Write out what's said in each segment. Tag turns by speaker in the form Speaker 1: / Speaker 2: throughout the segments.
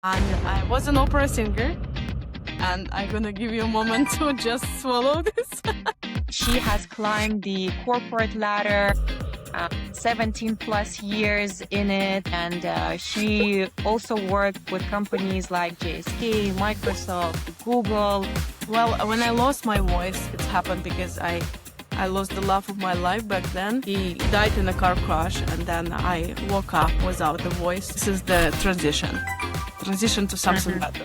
Speaker 1: And I was an opera singer, and I'm gonna give you a moment to just swallow this.
Speaker 2: She has climbed the corporate ladder, 17 plus years in it, and she also worked with companies like JSK, Microsoft, Google.
Speaker 1: Well, when I lost my voice, it happened because I lost the love of my life back then. He died in a car crash, and then I woke up without a voice. This is the transition to something better.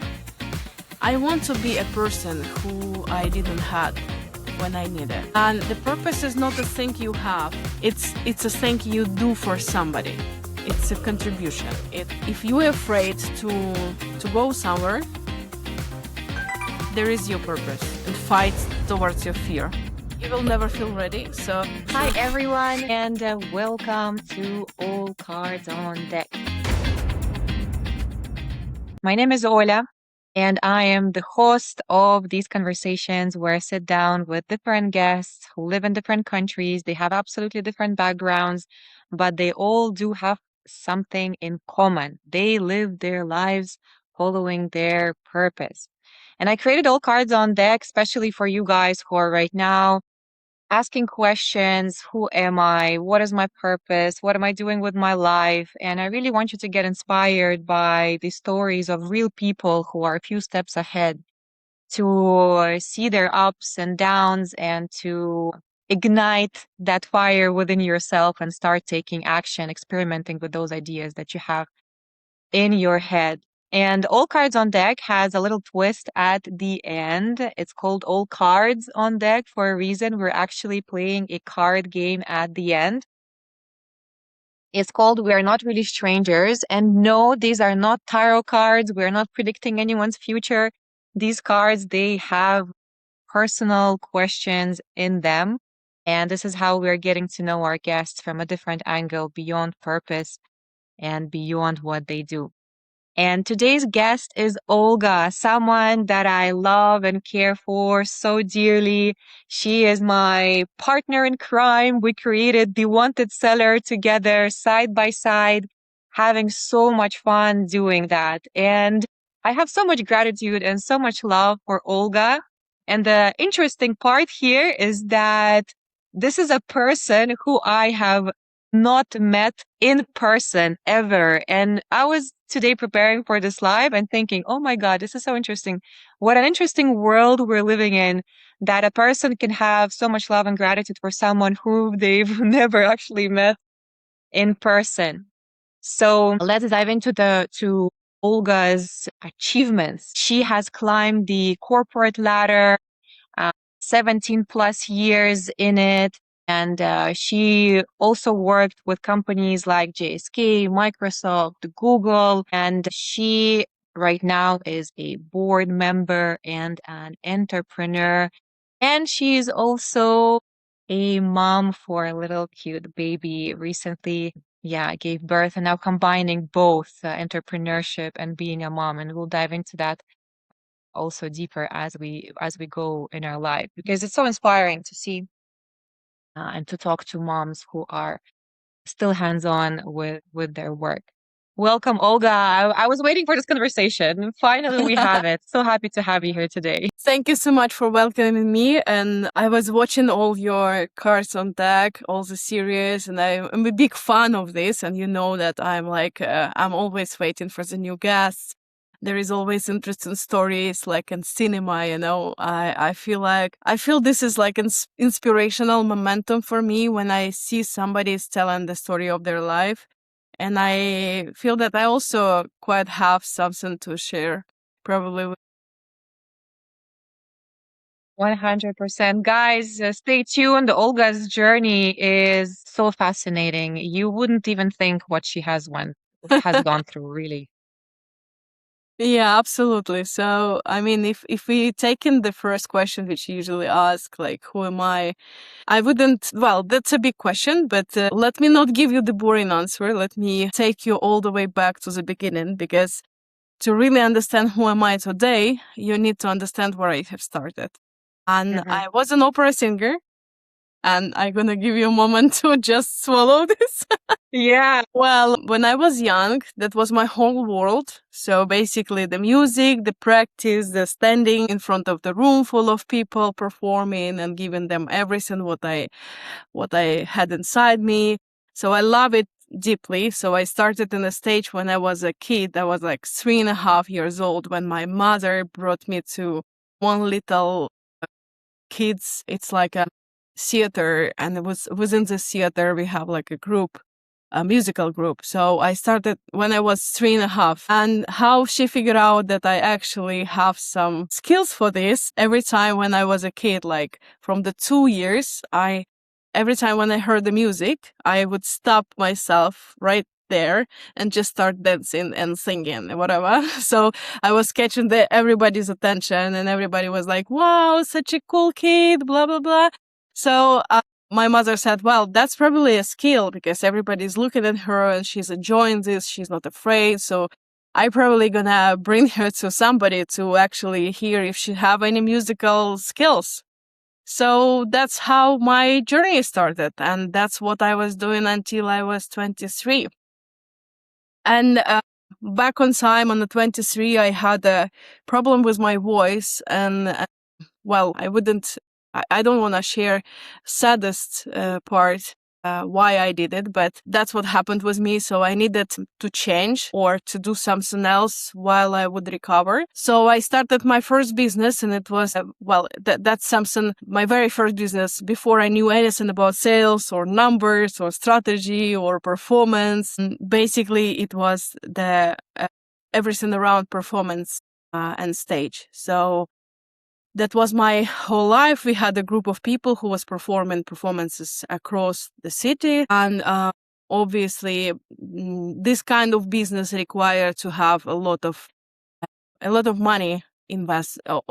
Speaker 1: I want to be a person who I didn't have when I need it. And the purpose is not a thing you have, it's a thing you do for somebody. It's a contribution. If you're afraid to go somewhere, there is your purpose, and fight towards your fear. You will never feel ready, so...
Speaker 2: Hi everyone, and welcome to All Cards on Deck. My name is Ola, and I am the host of these conversations where I sit down with different guests who live in different countries. They have absolutely different backgrounds, but they all do have something in common. They live their lives following their purpose. And I created All Cards on Deck, especially for you guys who are right now asking questions. Who am I? What is my purpose? What am I doing with my life? And I really want you to get inspired by the stories of real people who are a few steps ahead, to see their ups and downs and to ignite that fire within yourself and start taking action, experimenting with those ideas that you have in your head. And All Cards on Deck has a little twist at the end. It's called All Cards on Deck for a reason. We're actually playing a card game at the end. It's called We Are Not Really Strangers. And no, these are not tarot cards. We're not predicting anyone's future. These cards, they have personal questions in them. And this is how we're getting to know our guests from a different angle, beyond purpose and beyond what they do. And today's guest is Olga, someone that I love and care for so dearly. She is my partner in crime. We created The Wanted Seller together, side by side, having so much fun doing that. And I have so much gratitude and so much love for Olga. And the interesting part here is that this is a person who I have not met in person ever. And I was today preparing for this live and thinking, oh my God, this is so interesting. What an interesting world we're living in, that a person can have so much love and gratitude for someone who they've never actually met in person. So let's dive into to Olga's achievements. She has climbed the corporate ladder, 17 plus years in it. And she also worked with companies like JSK, Microsoft, Google, and she right now is a board member and an entrepreneur. And she's also a mom for a little cute baby recently. Yeah, gave birth, and now combining both entrepreneurship and being a mom. And we'll dive into that also deeper as we go in our life, because it's so inspiring to see and to talk to moms who are still hands-on with their work. Welcome, Olga. I was waiting for this conversation. Finally, we have it. So happy to have you here today.
Speaker 1: Thank you so much for welcoming me. And I was watching all your cards on deck, all the series, and I'm a big fan of this. And you know that I'm I'm always waiting for the new guests. There is always interesting stories, like in cinema, you know. I feel this is like an inspirational momentum for me when I see somebody is telling the story of their life. And I feel that I also quite have something to share, probably with
Speaker 2: 100%. Guys, stay tuned. Olga's journey is so fascinating. You wouldn't even think what she has gone through, really.
Speaker 1: Yeah, absolutely. So, I mean, if we take in the first question, which you usually ask, like, who am I wouldn't, well, that's a big question, but let me not give you the boring answer. Let me take you all the way back to the beginning, because to really understand who am I today, you need to understand where I have started. And I was an opera singer, And I'm gonna give you a moment to just swallow this.
Speaker 2: Yeah.
Speaker 1: Well, when I was young, that was my whole world. So basically the music, the practice, the standing in front of the room full of people performing and giving them everything what I had inside me. So I love it deeply. So I started in a stage when I was a kid. I was like 3.5 years old when my mother brought me to one little kids. It's like a theater, and it was within the theater we have like a group, a musical group. So I started when I was 3.5, and how she figured out that I actually have some skills for this. Every time when I was a kid, like from the 2 years, every time when I heard the music, I would stop myself right there and just start dancing and singing and whatever. So I was catching everybody's attention, and everybody was like, wow, such a cool kid, blah, blah, blah. So my mother said, well, that's probably a skill because everybody's looking at her and she's enjoying this. She's not afraid. So I probably gonna bring her to somebody to actually hear if she have any musical skills. So that's how my journey started. And that's what I was doing until I was 23. And back on time on the 23, I had a problem with my voice. And well, I don't want to share saddest part why I did it, but that's what happened with me. So I needed to change or to do something else while I would recover. So I started my first business, and it was, that's something, my very first business before I knew anything about sales or numbers or strategy or performance. And basically, it was the everything around performance and stage. So that was my whole life. We had a group of people who was performing performances across the city. And obviously, this kind of business required to have a lot of money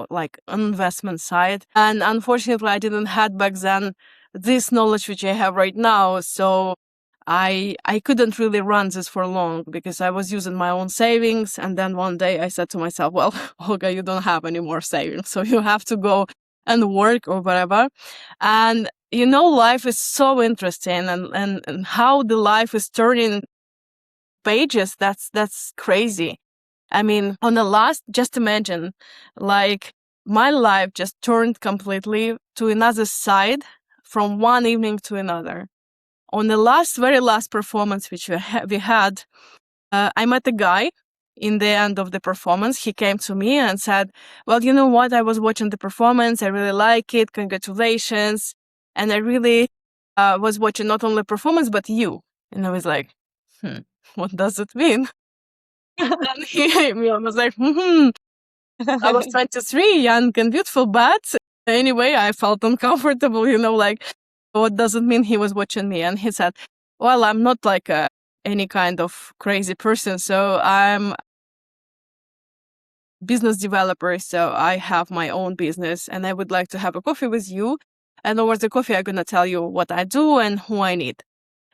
Speaker 1: like investment side. And unfortunately, I didn't have back then this knowledge which I have right now. So I couldn't really run this for long because I was using my own savings. And then one day I said to myself, well, Olga, you don't have any more savings. So you have to go and work or whatever. And, life is so interesting, and how the life is turning pages. That's crazy. I mean, on the last, just imagine, like my life just turned completely to another side from one evening to another. On the very last performance which we had, I met a guy in the end of the performance. He came to me and said, well, you know what? I was watching the performance. I really like it. Congratulations. And I really was watching not only performance, but you. And I was like, what does it mean? And he was like, I was 23, young and beautiful, but anyway, I felt uncomfortable, like, what does it mean he was watching me? And he said, well, I'm not like any kind of crazy person. So I'm business developer. So I have my own business, and I would like to have a coffee with you. And over the coffee, I'm going to tell you what I do and who I need.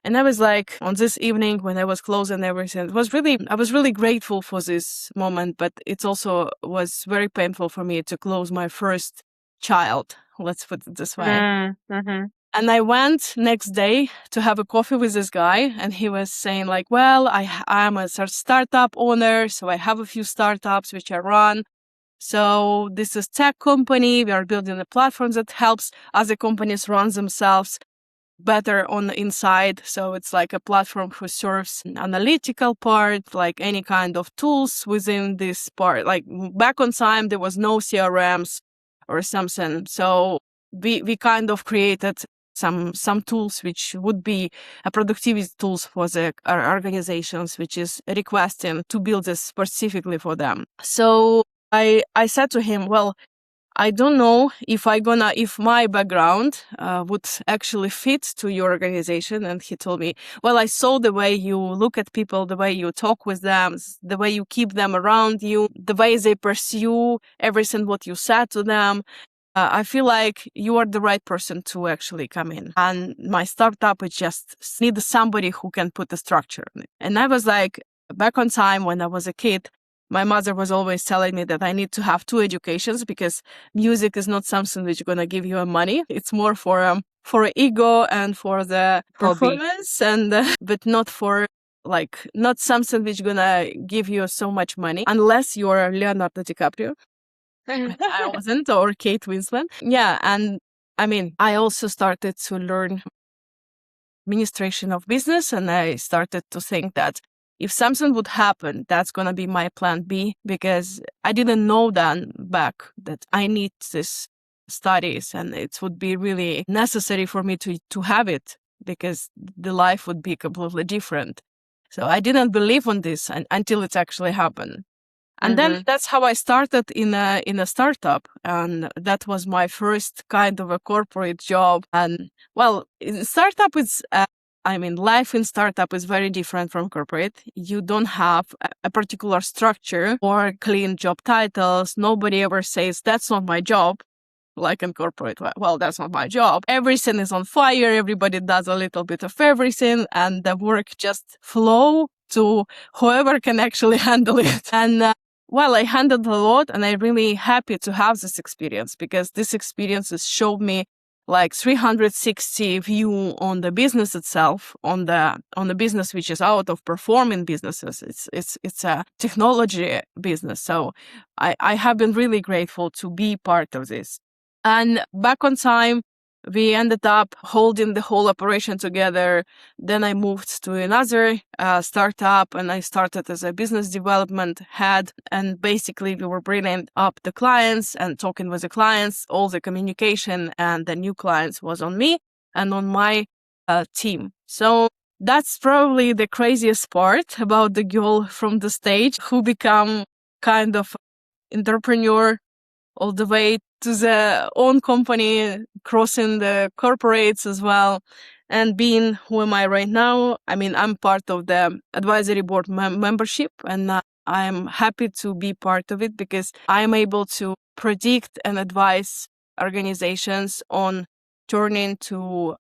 Speaker 1: And I was like, on this evening when I was closing everything, I was really grateful for this moment, but it also was very painful for me to close my first child. Let's put it this way.
Speaker 2: Mm-hmm.
Speaker 1: And I went next day to have a coffee with this guy, and he was saying like, well, I'm a startup owner, so I have a few startups which I run. So this is tech company. We are building a platform that helps other companies run themselves better on the inside. So it's like a platform who serves an analytical part, like any kind of tools within this part. Like back on time, there was no CRMs or something. So we kind of created some tools which would be a productivity tools for our organizations, which is requesting to build this specifically for them. So I said to him, well, I don't know if my background would actually fit to your organization. And he told me, well, I saw the way you look at people, the way you talk with them, the way you keep them around you, the way they pursue everything what you said to them. I feel like you are the right person to actually come in. And my startup is just need somebody who can put a structure in it. And I was like, back on time when I was a kid, my mother was always telling me that I need to have 2 educations because music is not something which is going to give you money. It's more for for ego and for the
Speaker 2: Hobby.
Speaker 1: performance, and but not for not something which gonna give you so much money unless you're Leonardo DiCaprio. I wasn't, or Kate Winslet. Yeah, and I mean, I also started to learn administration of business, and I started to think that if something would happen, that's going to be my plan B, because I didn't know then back that I need this studies and it would be really necessary for me to have it, because the life would be completely different. So I didn't believe on this until it actually happened. And then that's how I started in a startup, and that was my first kind of a corporate job. And well, in startup is, life in startup is very different from corporate. You don't have a particular structure or clean job titles. Nobody ever says that's not my job. Like in corporate, well, that's not my job. Everything is on fire. Everybody does a little bit of everything, and the work just flow to whoever can actually handle it. And well, I handled a lot, and I'm really happy to have this experience, because this experience has showed me like 360 view on the business itself, on the business which is out of performing businesses. It's a technology business. So I have been really grateful to be part of this. And back on time, we ended up holding the whole operation together. Then I moved to another startup, and I started as a business development head. And basically, we were bringing up the clients and talking with the clients. All the communication and the new clients was on me and on my team. So that's probably the craziest part about the girl from the stage who become kind of entrepreneur all the way to the own company, crossing the corporates as well, and being who am I right now. I mean, I'm part of the advisory board membership, and I'm happy to be part of it, because I'm able to predict and advise organizations on turning to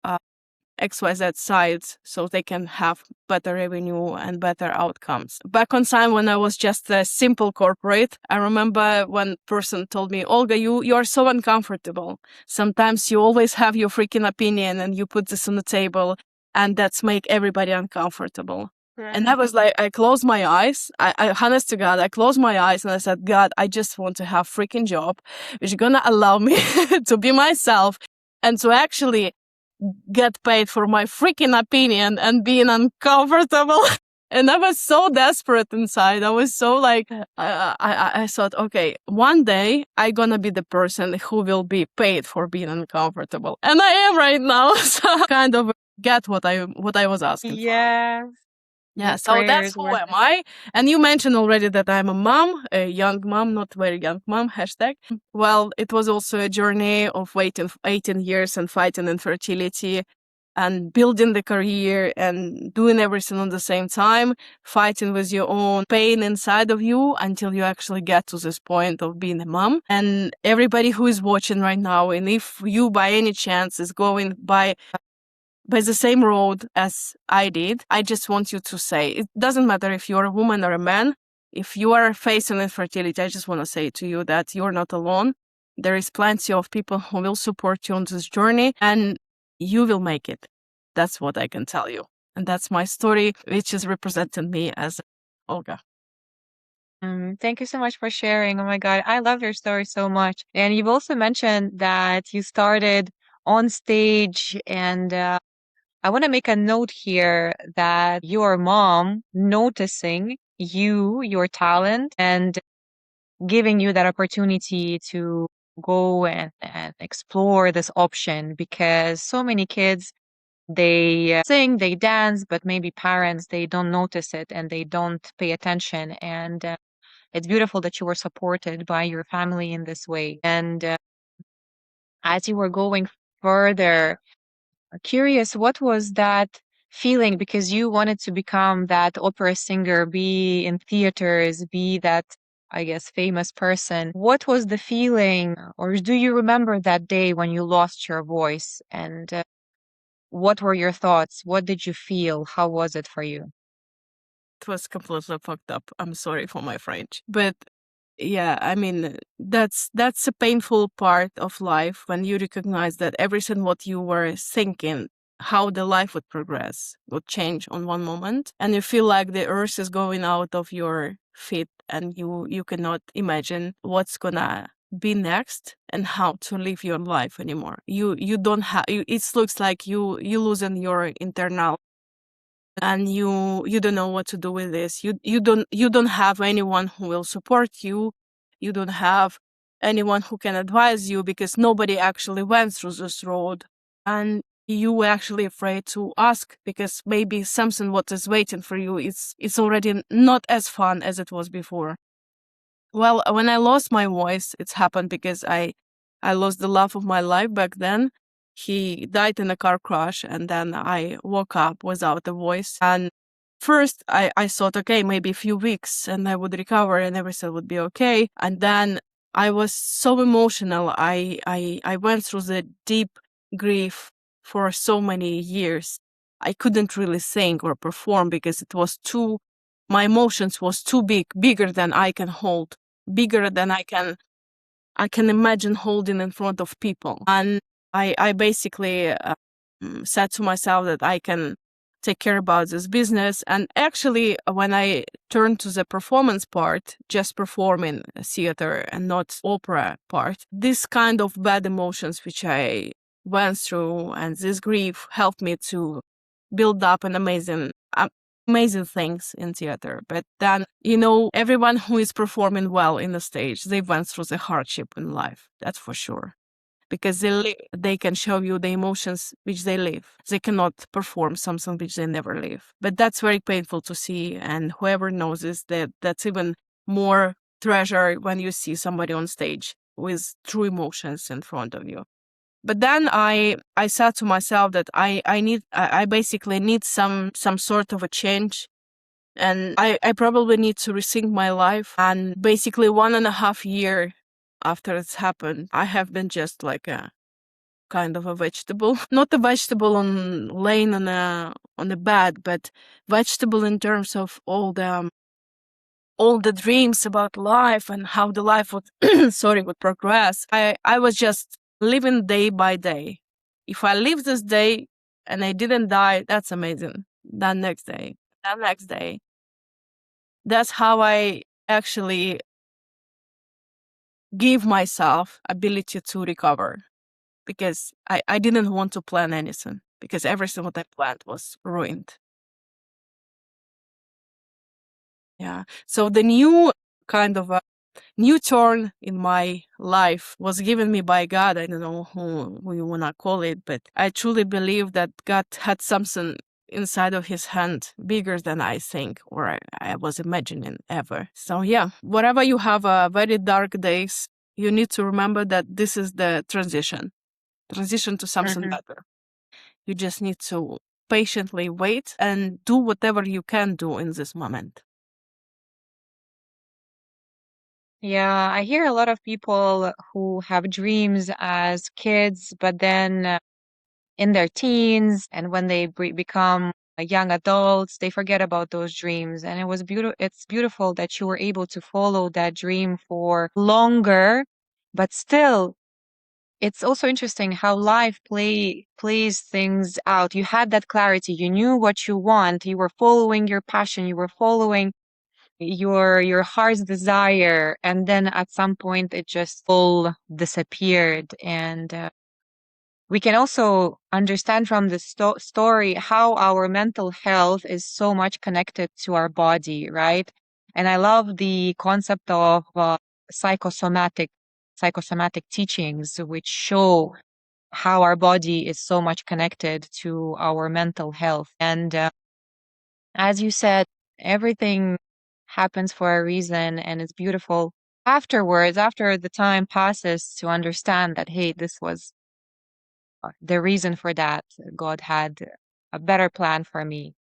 Speaker 1: XYZ sites so they can have better revenue and better outcomes. Back on time when I was just a simple corporate, I remember one person told me, Olga, you are so uncomfortable. Sometimes you always have your freaking opinion and you put this on the table, and that's make everybody uncomfortable. And I was like, I closed my eyes. I honest to God, I closed my eyes and I said, God, I just want to have freaking job which is gonna allow me to be myself and to actually get paid for my freaking opinion and being uncomfortable. And I was so desperate inside. I was so like, I thought, okay, one day I'm gonna be the person who will be paid for being uncomfortable. And I am right now. So kind of get what I was asking for.
Speaker 2: Yeah.
Speaker 1: Yeah,
Speaker 2: The
Speaker 1: so that's
Speaker 2: prayers
Speaker 1: who
Speaker 2: were
Speaker 1: am I. And you mentioned already that I'm a mom, a young mom, not very young mom, hashtag. Well, it was also a journey of waiting 18 years and fighting infertility and building the career and doing everything at the same time, fighting with your own pain inside of you until you actually get to this point of being a mom. And everybody who is watching right now, and if you by any chance is going by the same road as I did, I just want you to say, it doesn't matter if you're a woman or a man, if you are facing infertility, I just want to say to you that you're not alone. There is plenty of people who will support you on this journey, and you will make it. That's what I can tell you. And that's my story, which is representing me as Olga.
Speaker 2: Thank you so much for sharing. Oh my God, I love your story so much. And you've also mentioned that you started on stage, and I want to make a note here that your mom noticing you, your talent, and giving you that opportunity to go and explore this option, because so many kids, they sing, they dance, but maybe parents, they don't notice it and they don't pay attention. And it's beautiful that you were supported by your family in this way. And as you were going further, curious, what was that feeling? Because you wanted to become that opera singer, be in theaters, be that, I guess, famous person. What was the feeling, or do you remember that day when you lost your voice? And what were your thoughts? What did you feel? How was it for you?
Speaker 1: It was completely fucked up. I'm sorry for my French. But Yeah, I mean, that's a painful part of life when you recognize that everything what you were thinking, how the life would progress, would change on one moment, and you feel like the earth is going out of your feet, and you cannot imagine what's gonna be next and how to live your life anymore. You don't have. It looks like you losing your internal, and you don't know what to do with this. You don't have anyone who will support you. You don't have anyone who can advise you because nobody actually went through this road, and you actually afraid to ask because maybe something what is waiting for you, it's already not as fun as it was before. Well, when I lost my voice, it's happened because I lost the love of my life back then. He died in a car crash, and then I woke up without a voice. And first, I thought, okay, maybe a few weeks, and I would recover, and everything would be okay. And then I was so emotional. I went through the deep grief for so many years. I couldn't really think or perform because it was too. My emotions was too big, bigger than I can hold, bigger than I can imagine holding in front of people. And I basically said to myself that I can take care about this business. And actually, when I turned to the performance part, just performing theater and not opera part, this kind of bad emotions which I went through and this grief helped me to build up an amazing things in theater. But then, everyone who is performing well in the stage, they went through the hardship in life. That's for sure. Because they can show you the emotions which they live. They cannot perform something which they never live. But that's very painful to see. And whoever knows this, that's even more treasure when you see somebody on stage with true emotions in front of you. But then I said to myself that I basically need some sort of a change, and I probably need to rethink my life. And basically 1.5 year after it's happened, I have been just like a kind of a vegetable, not a vegetable on laying on a bed, but vegetable in terms of all the dreams about life and how the life would would progress. I was just living day by day. If I live this day and I didn't die, that's amazing. Then next day, then next day. That's how I actually give myself ability to recover, because I didn't want to plan anything, because everything what I planned was ruined. Yeah. So the new kind of a new turn in my life was given me by God. I don't know who you want to call it, but I truly believe that God had something inside of his hand bigger than I think or I was imagining ever. So yeah, whatever you have very dark days, you need to remember that this is the transition to something
Speaker 2: Mhm.
Speaker 1: better. You just need to patiently wait and do whatever you can do in this moment.
Speaker 2: Yeah, I hear a lot of people who have dreams as kids, but then in their teens and when they become young adults, they forget about those dreams. And it was beautiful. It's beautiful that you were able to follow that dream for longer, but still, it's also interesting how life plays things out. You had that clarity. You knew what you want. You were following your passion. You were following your heart's desire, and then at some point it just all disappeared. And we can also understand from the story how our mental health is so much connected to our body, right? And I love the concept of psychosomatic psychosomatic teachings, which show how our body is so much connected to our mental health. And as you said, everything happens for a reason, and it's beautiful afterwards, after the time passes, to understand that, hey, this was the reason for that. God had a better plan for me.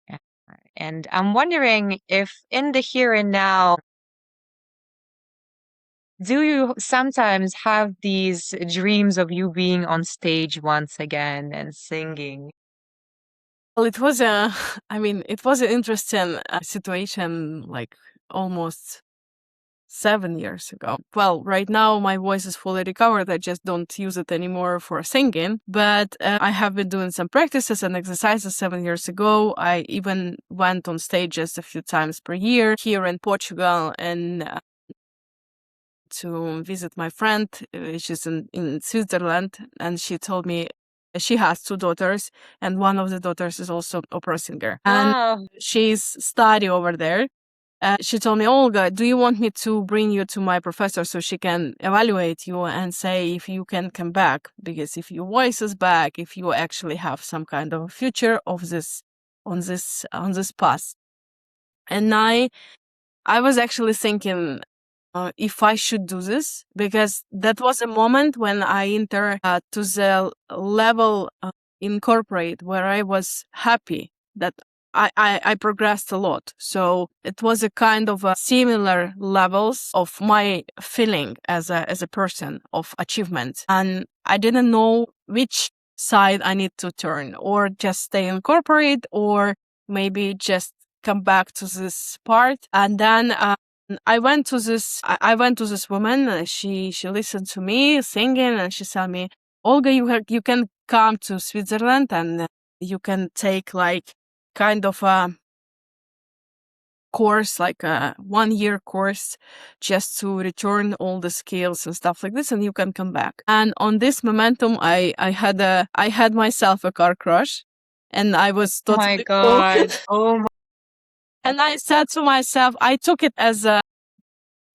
Speaker 2: Uh, And I'm wondering if in the here and now, do you sometimes have these dreams of you being on stage once again and singing?
Speaker 1: Well, I mean, it was an interesting situation, like almost 7 years ago. Well, right now my voice is fully recovered. I just don't use it anymore for singing. But I have been doing some practices and exercises 7 years ago. I even went on stages a few times per year here in Portugal and to visit my friend. She's in Switzerland, and she told me she has 2 daughters, and one of the daughters is also opera singer. And
Speaker 2: Wow.
Speaker 1: she's study over there. She told me, Olga, do you want me to bring you to my professor so she can evaluate you and say if you can come back? Because if your voice is back, if you actually have some kind of a future of this on this path. And I was actually thinking if I should do this, because that was a moment when I entered to the level in corporate where I was happy that I progressed a lot. So it was a kind of a similar levels of my feeling as a person of achievement. And I didn't know which side I need to turn, or just stay in corporate, or maybe just come back to this part. And then I went to this woman. She listened to me singing, and she said me, Olga, you can come to Switzerland and you can take like kind of a course, like a 1-year course, just to return all the skills and stuff like this, and you can come back. And on this momentum, I had myself a car crash, and I was
Speaker 2: Oh my
Speaker 1: totally broken.
Speaker 2: God. Oh my
Speaker 1: And I said to myself, I took it as a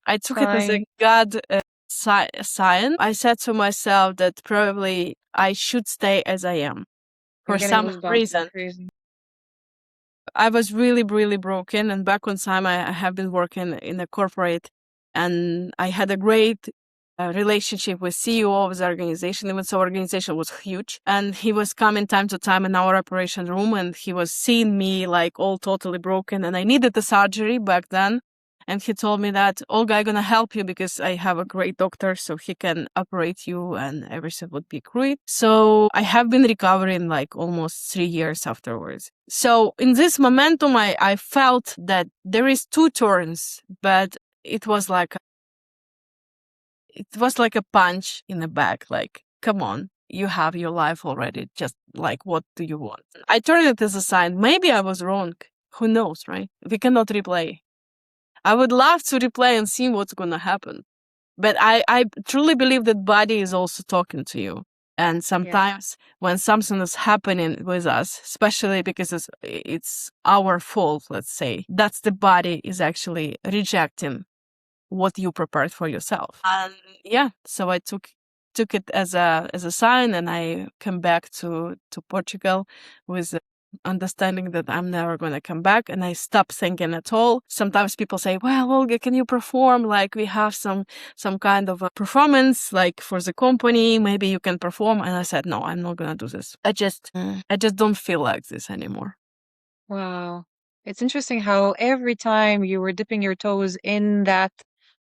Speaker 2: sign.
Speaker 1: God sign. I said to myself that probably I should stay as I am
Speaker 2: You're
Speaker 1: for
Speaker 2: getting
Speaker 1: some
Speaker 2: goosebumps. It's
Speaker 1: reason.
Speaker 2: crazy.
Speaker 1: I was really, really broken. And back on time, I have been working in a corporate, and I had a great relationship with CEO of the organization. Even so, organization was huge, and he was coming time to time in our operation room, and he was seeing me like all totally broken, and I needed the surgery back then. And he told me that, Olga, I'm gonna help you because I have a great doctor, so he can operate you and everything would be great. So I have been recovering like almost 3 years afterwards. So in this momentum, I felt that there is 2 turns, but it was like a punch in the back. Like, come on, you have your life already. Just like, what do you want? I turned it as a sign. Maybe I was wrong. Who knows, right? We cannot replay. I would love to replay and see what's going to happen. But I truly believe that body is also talking to you. And
Speaker 2: Yeah.
Speaker 1: sometimes when something is happening with us, especially because it's our fault, let's say, that's the body is actually rejecting what you prepared for yourself. And yeah, so I took it as a sign, and I came back to Portugal with the understanding that I'm never going to come back, and I stopped thinking at all. Sometimes people say, well, Olga, can you perform? Like, we have some kind of a performance like for the company, maybe you can perform. And I said, no, I'm not going to do this. I just don't feel like this anymore.
Speaker 2: Wow. It's interesting how every time you were dipping your toes in that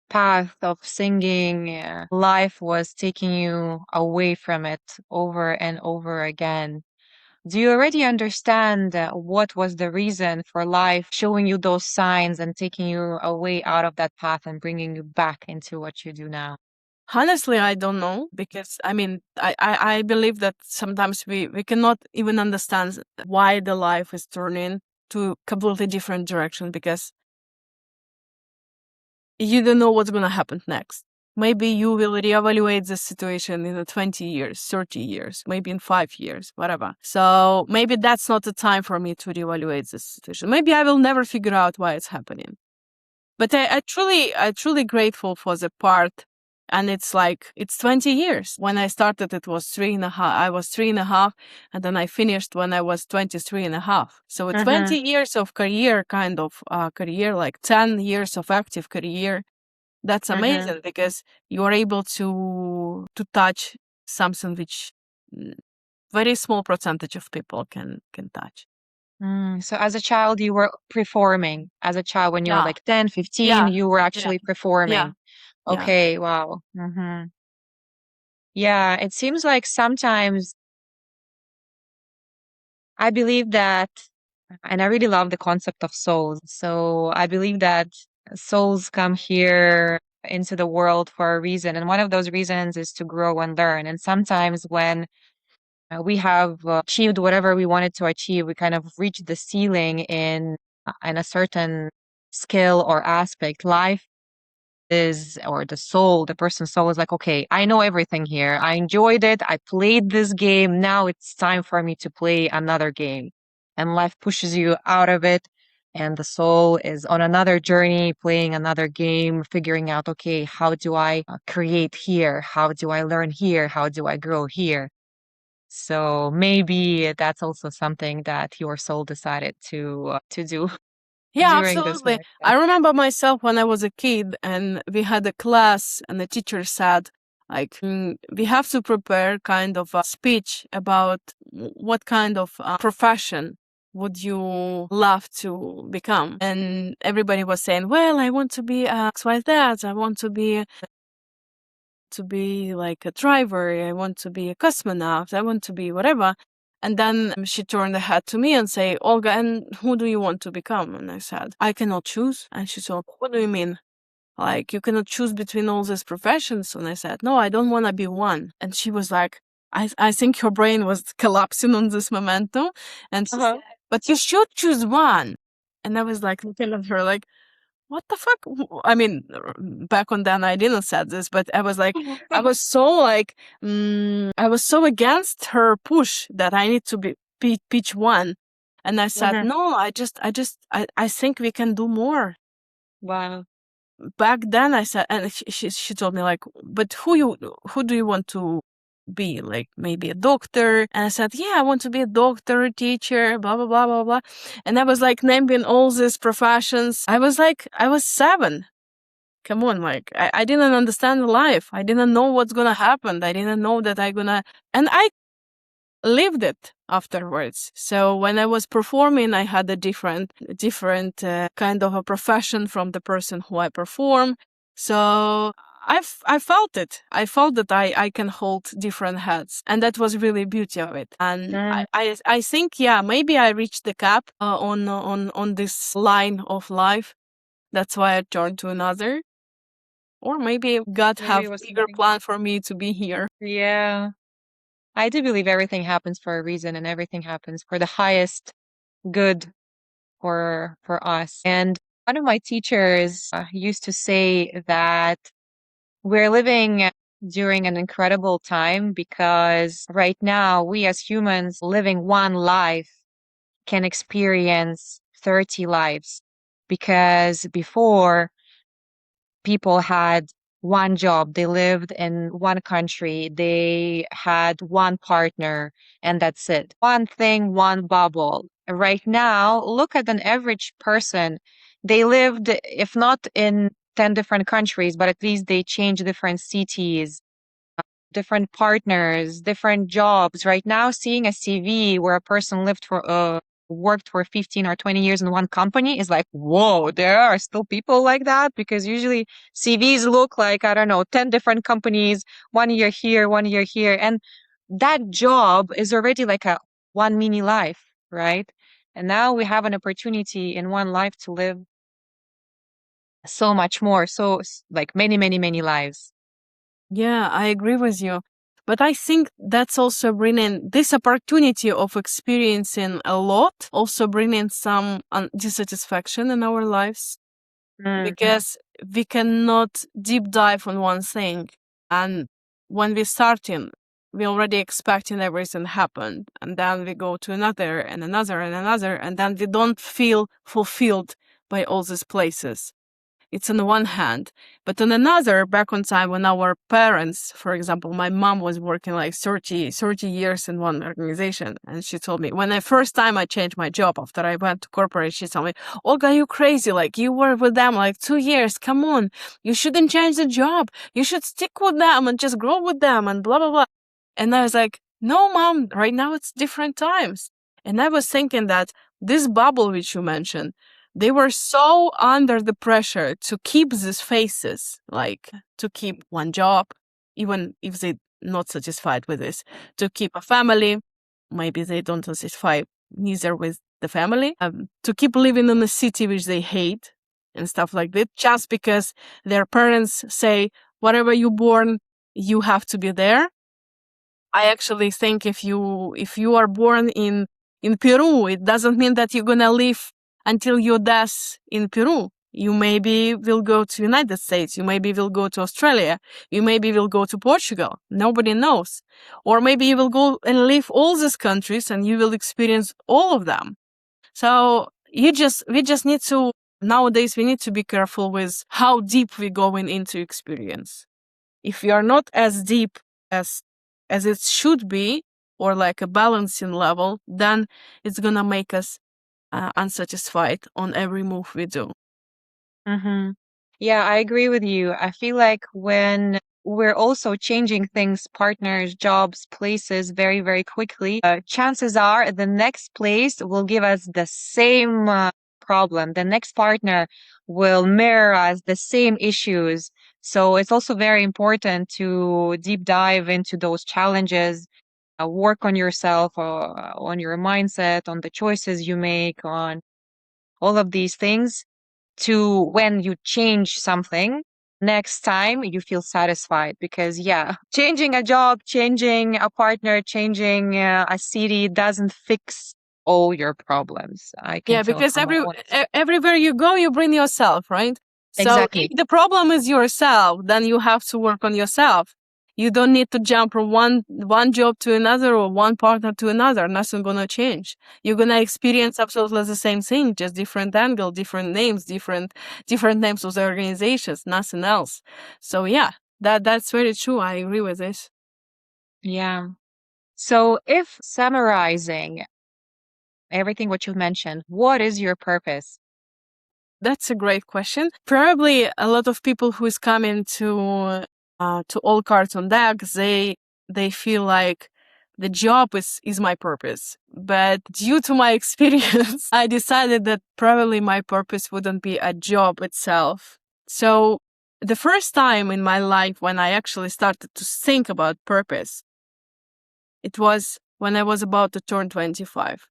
Speaker 2: path of singing, life was taking you away from it over and over again. Do you already understand what was the reason for life showing you those signs and taking you away out of that path and bringing you back into what you do now?
Speaker 1: Honestly, I don't know, because I mean, I believe that sometimes we cannot even understand why the life is turning to completely different direction, because you don't know what's going to happen next. Maybe you will reevaluate the situation in 20 years, 30 years, maybe in 5 years, whatever. So maybe that's not the time for me to reevaluate this situation. Maybe I will never figure out why it's happening. But I truly grateful for the part. And it's like, it's 20 years. When I started, it was 3.5. I was 3.5. And then I finished when I was 23.5. So it's
Speaker 2: Mm-hmm.
Speaker 1: 20 years of career, kind of career, like 10 years of active career. That's
Speaker 2: Mm-hmm.
Speaker 1: amazing, because you're able to touch something which very small percentage of people can touch.
Speaker 2: So as a child, you were performing. As a child, when you were
Speaker 1: Yeah,
Speaker 2: like 10, 15,
Speaker 1: yeah,
Speaker 2: you were
Speaker 1: yeah,
Speaker 2: actually
Speaker 1: yeah,
Speaker 2: performing.
Speaker 1: yeah.
Speaker 2: Okay, wow. Yeah, it seems like sometimes I believe that, and I really love the concept of souls. So I believe that souls come here into the world for a reason. And one of those reasons is to grow and learn. And sometimes when we have achieved whatever we wanted to achieve, we kind of reach the ceiling in a certain skill or aspect. Life is, or the soul, the person's soul is like, okay, I know everything here. I enjoyed it. I played this game. Now it's time for me to play another game. And life pushes you out of it. And the soul is on another journey, playing another game, figuring out, okay, how do I create here? How do I learn here? How do I grow here? So maybe that's also something that your soul decided to do
Speaker 1: Yeah,
Speaker 2: during this
Speaker 1: absolutely.
Speaker 2: lifetime.
Speaker 1: I remember myself when I was a kid and we had a class and the teacher said, like, we have to prepare kind of a speech about what kind of profession would you love to become? And everybody was saying, well, I want to be XYZ. I want to be like a driver. I want to be a cosmonaut. I want to be whatever. And then she turned her head to me and say, Olga, and who do you want to become? And I said, I cannot choose. And she said, what do you mean? Like, you cannot choose between all these professions? And I said, no, I don't want to be one. And she was like, I think her brain was collapsing on this momentum. And she said, but you should choose one. And I was like looking at her like, what the fuck? I mean, back on then I didn't said this, but I was like, I was so like, I was so against her push that I need to be pitch one. And I said, no, I think we can do more.
Speaker 2: Wow.
Speaker 1: Back then I said, and she told me like, but who do you want to be? Like maybe a doctor? And I said, yeah, I want to be a doctor, a teacher, blah, blah, blah, blah, blah. And I was like naming all these professions. I was 7. Come on, like I didn't understand life. I didn't know what's gonna happen. I didn't know that and I lived it afterwards. So when I was performing, I had a different kind of a profession from the person who I perform. So I felt it. I felt that I can hold different hats, and that was really beauty of it. And I think, yeah, maybe I reached the cap on this line of life. That's why I turned to another. Or maybe God
Speaker 2: Maybe
Speaker 1: have
Speaker 2: it was
Speaker 1: bigger
Speaker 2: something.
Speaker 1: plan for me to be here.
Speaker 2: Yeah. I do believe everything happens for a reason and everything happens for the highest good for us. And one of my teachers used to say that we're living during an incredible time because right now we as humans living one life can experience 30 lives because before people had one job, they lived in one country, they had one partner, and that's it. One thing, one bubble. Right now, look at an average person. They lived, if not in 10 different countries, but at least they changed different cities, different partners, different jobs. Right now, seeing a CV where a person worked for 15 or 20 years in one company is like, whoa, there are still people like that, because usually CVs look like, I don't know, 10 different companies, 1 year here, 1 year here. And that job is already like a one mini life, right? And now we have an opportunity in one life to live so much more. So like many, many, many lives.
Speaker 1: Yeah, I agree with you. But I think that's also bringing this opportunity of experiencing a lot, also bringing some dissatisfaction in our lives because we cannot deep dive on one thing. And when we're starting, we're already expecting everything happen. And then we go to another and another and another. And then we don't feel fulfilled by all these places. It's on the one hand, but on another, back on time when our parents, for example, my mom was working like 30 years in one organization. And she told me when the first time I changed my job after I went to corporate, she told me, Olga, you crazy. Like you were with them like 2 years. Come on. You shouldn't change the job. You should stick with them and just grow with them and blah, blah, blah. And I was like, no, mom, right now it's different times. And I was thinking that this bubble, which you mentioned, they were so under the pressure to keep these faces, like to keep one job, even if they're not satisfied with this, to keep a family, maybe they don't satisfy neither with the family, to keep living in a city which they hate, and stuff like that, just because their parents say, whatever you born, you have to be there. I actually think if you are born in Peru, it doesn't mean that you're gonna live until your death in Peru. You maybe will go to United States. You maybe will go to Australia. You maybe will go to Portugal. Nobody knows. Or maybe you will go and live all these countries and you will experience all of them. So we just need to, nowadays we need to be careful with how deep we're going into experience. If we are not as deep as it should be, or like a balancing level, then it's gonna make us unsatisfied on every move we do.
Speaker 2: Mm-hmm. Yeah, I agree with you. I feel like when we're also changing things, partners, jobs, places very, very quickly, chances are the next place will give us the same problem. The next partner will mirror us the same issues. So it's also very important to deep dive into those challenges, work on yourself, on your mindset, on the choices you make, on all of these things to when you change something next time you feel satisfied because yeah, changing a job, changing a partner, changing a city doesn't fix all your problems. I can
Speaker 1: Yeah,
Speaker 2: tell it
Speaker 1: because
Speaker 2: from my own experience.
Speaker 1: everywhere you go, you bring yourself, right? So if
Speaker 2: Exactly.
Speaker 1: the problem is yourself, then you have to work on yourself. You don't need to jump from one job to another or one partner to another. Nothing gonna change. You're gonna experience absolutely the same thing, just different angle, different names, different names of the organizations, nothing else. So yeah, that's very true. I agree with this.
Speaker 2: Yeah. So if summarizing everything what you mentioned, what is your purpose?
Speaker 1: That's a great question. Probably a lot of people who is coming to all cards on deck, they feel like the job is my purpose. But due to my experience, I decided that probably my purpose wouldn't be a job itself. So the first time in my life when I actually started to think about purpose, it was when I was about to turn 25.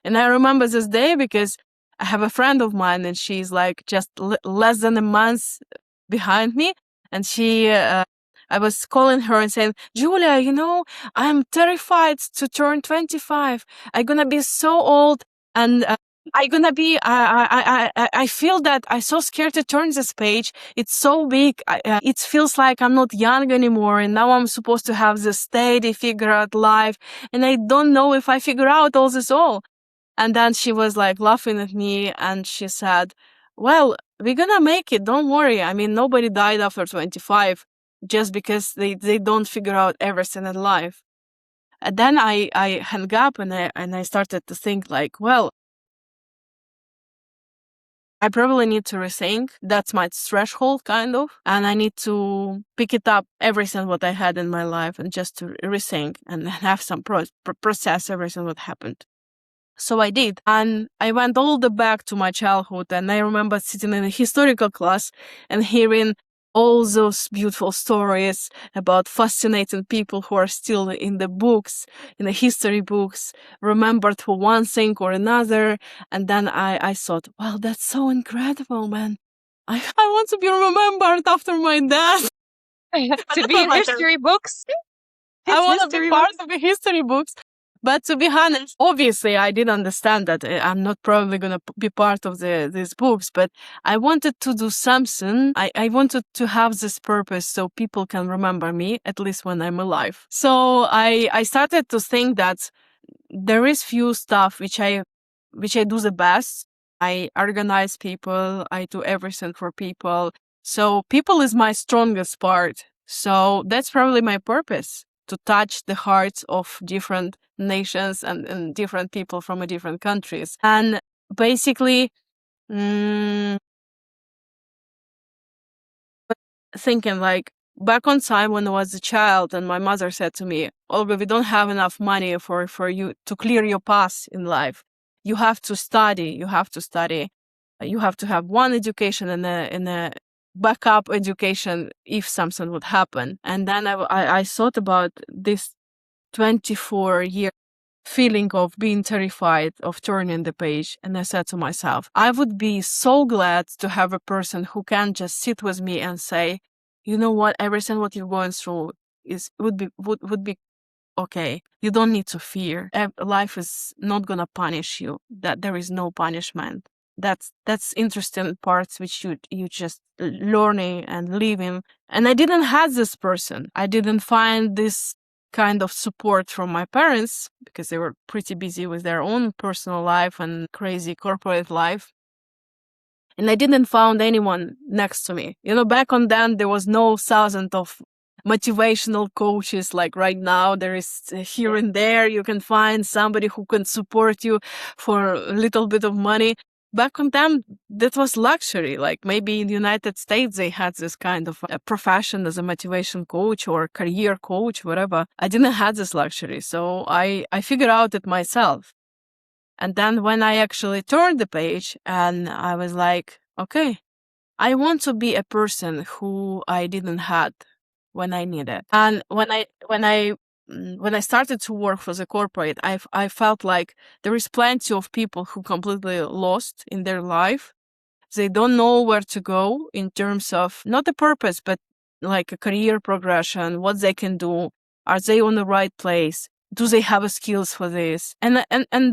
Speaker 1: And I remember this day because I have a friend of mine and she's like just less than a month behind me. And I was calling her and saying, Julia, I'm terrified to turn 25. I'm going to be so old and I'm going to be, I feel that I'm so scared to turn this page. It's so big. It feels like I'm not young anymore. And now I'm supposed to have this steady figure out life. And I don't know if I figure out all this all. And then she was like laughing at me and she said, well, we're gonna make it. Don't worry. I mean, nobody died after 25 just because they don't figure out everything in life. And then I hung up and I started to think like, well, I probably need to rethink. That's my threshold kind of. And I need to pick it up everything what I had in my life and just to rethink and have some process everything what happened. So I did. And I went all the back to my childhood. And I remember sitting in a historical class and hearing all those beautiful stories about fascinating people who are still in the books, in the history books, remembered for one thing or another. And then I thought, wow, that's so incredible, man. I want to be remembered after my death.
Speaker 2: To be in history books.
Speaker 1: I
Speaker 2: It's
Speaker 1: want to be
Speaker 2: history
Speaker 1: part
Speaker 2: books.
Speaker 1: of the history books. But to be honest, obviously, I did understand that I'm not probably going to be part of these books, but I wanted to do something. I wanted to have this purpose so people can remember me, at least when I'm alive. So I started to think that there is few stuff which I do the best. I organize people. I do everything for people. So people is my strongest part. So that's probably my purpose, to touch the hearts of different nations and different people from different countries. And basically, thinking like back on time when I was a child and my mother said to me, Olga, we don't have enough money for you to clear your path in life. You have to study. You have to study. You have to have one education and a backup education if something would happen. And then I thought about this 24 years feeling of being terrified of turning the page. And I said to myself, I would be so glad to have a person who can just sit with me and say, you know what, everything what you're going through would be okay. You don't need to fear. Life is not gonna punish you. That there is no punishment. That's interesting parts which you just learning and living. And I didn't have this person. I didn't find this kind of support from my parents because they were pretty busy with their own personal life and crazy corporate life. And I didn't find anyone next to me. Back on then, there was no thousand of motivational coaches like right now. There is here and there, you can find somebody who can support you for a little bit of money. Back on then, that was luxury. Like maybe in the United States, they had this kind of a profession as a motivation coach or career coach, whatever. I didn't have this luxury. So I figured out it myself. And then when I actually turned the page and I was like, okay, I want to be a person who I didn't had when I needed. And when I started to work for the corporate, I felt like there is plenty of people who completely lost in their life. They don't know where to go in terms of not the purpose, but like a career progression, what they can do. Are they on the right place? Do they have skills for this? And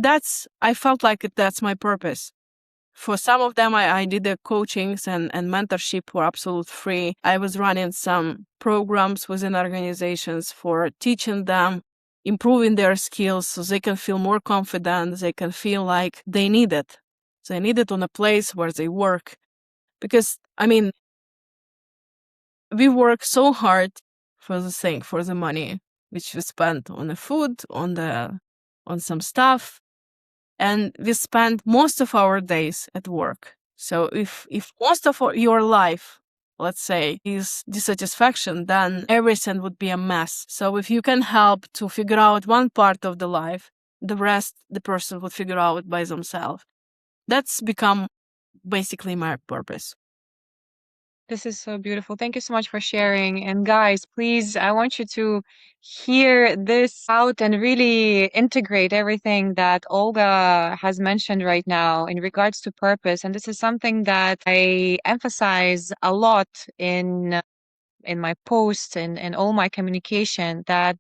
Speaker 1: that's, I felt like that's my purpose. For some of them, I did the coachings and mentorship for absolute free. I was running some programs within organizations for teaching them, improving their skills so they can feel more confident. They can feel like they need it. They need it on a place where they work. Because, we work so hard for the thing, for the money, which we spend on the food, on some stuff. And we spend most of our days at work. So if most of your life, let's say, is dissatisfaction, then everything would be a mess. So if you can help to figure out one part of the life, the rest the person would figure out by themselves. That's become basically my purpose.
Speaker 2: This is so beautiful. Thank you so much for sharing. And guys, please, I want you to hear this out and really integrate everything that Olga has mentioned right now in regards to purpose. And this is something that I emphasize a lot in my posts and all my communication, that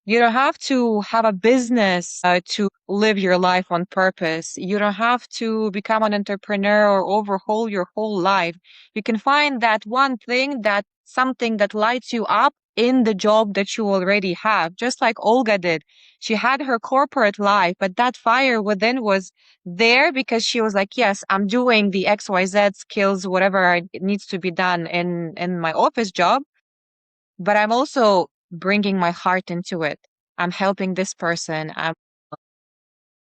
Speaker 2: you don't have to have a business to live your life on purpose. You don't have to become an entrepreneur or overhaul your whole life. You can find that one thing, that something that lights you up in the job that you already have, just like Olga did. She had her corporate life, but that fire within was there because she was like, yes, I'm doing the XYZ skills, whatever needs to be done in my office job, but I'm also bringing my heart into it. I'm helping this person. I'm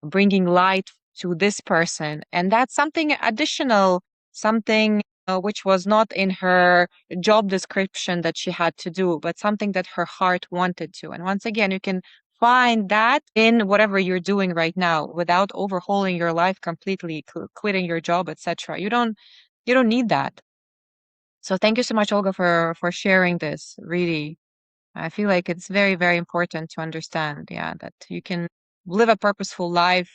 Speaker 2: bringing light to this person. And that's something additional, something which was not in her job description that she had to do, but something that her heart wanted to. And once again, you can find that in whatever you're doing right now without overhauling your life completely, quitting your job, etc. You don't need that. So thank you so much, Olga, for sharing this. Really, I feel like it's very, very important to understand, yeah, that you can live a purposeful life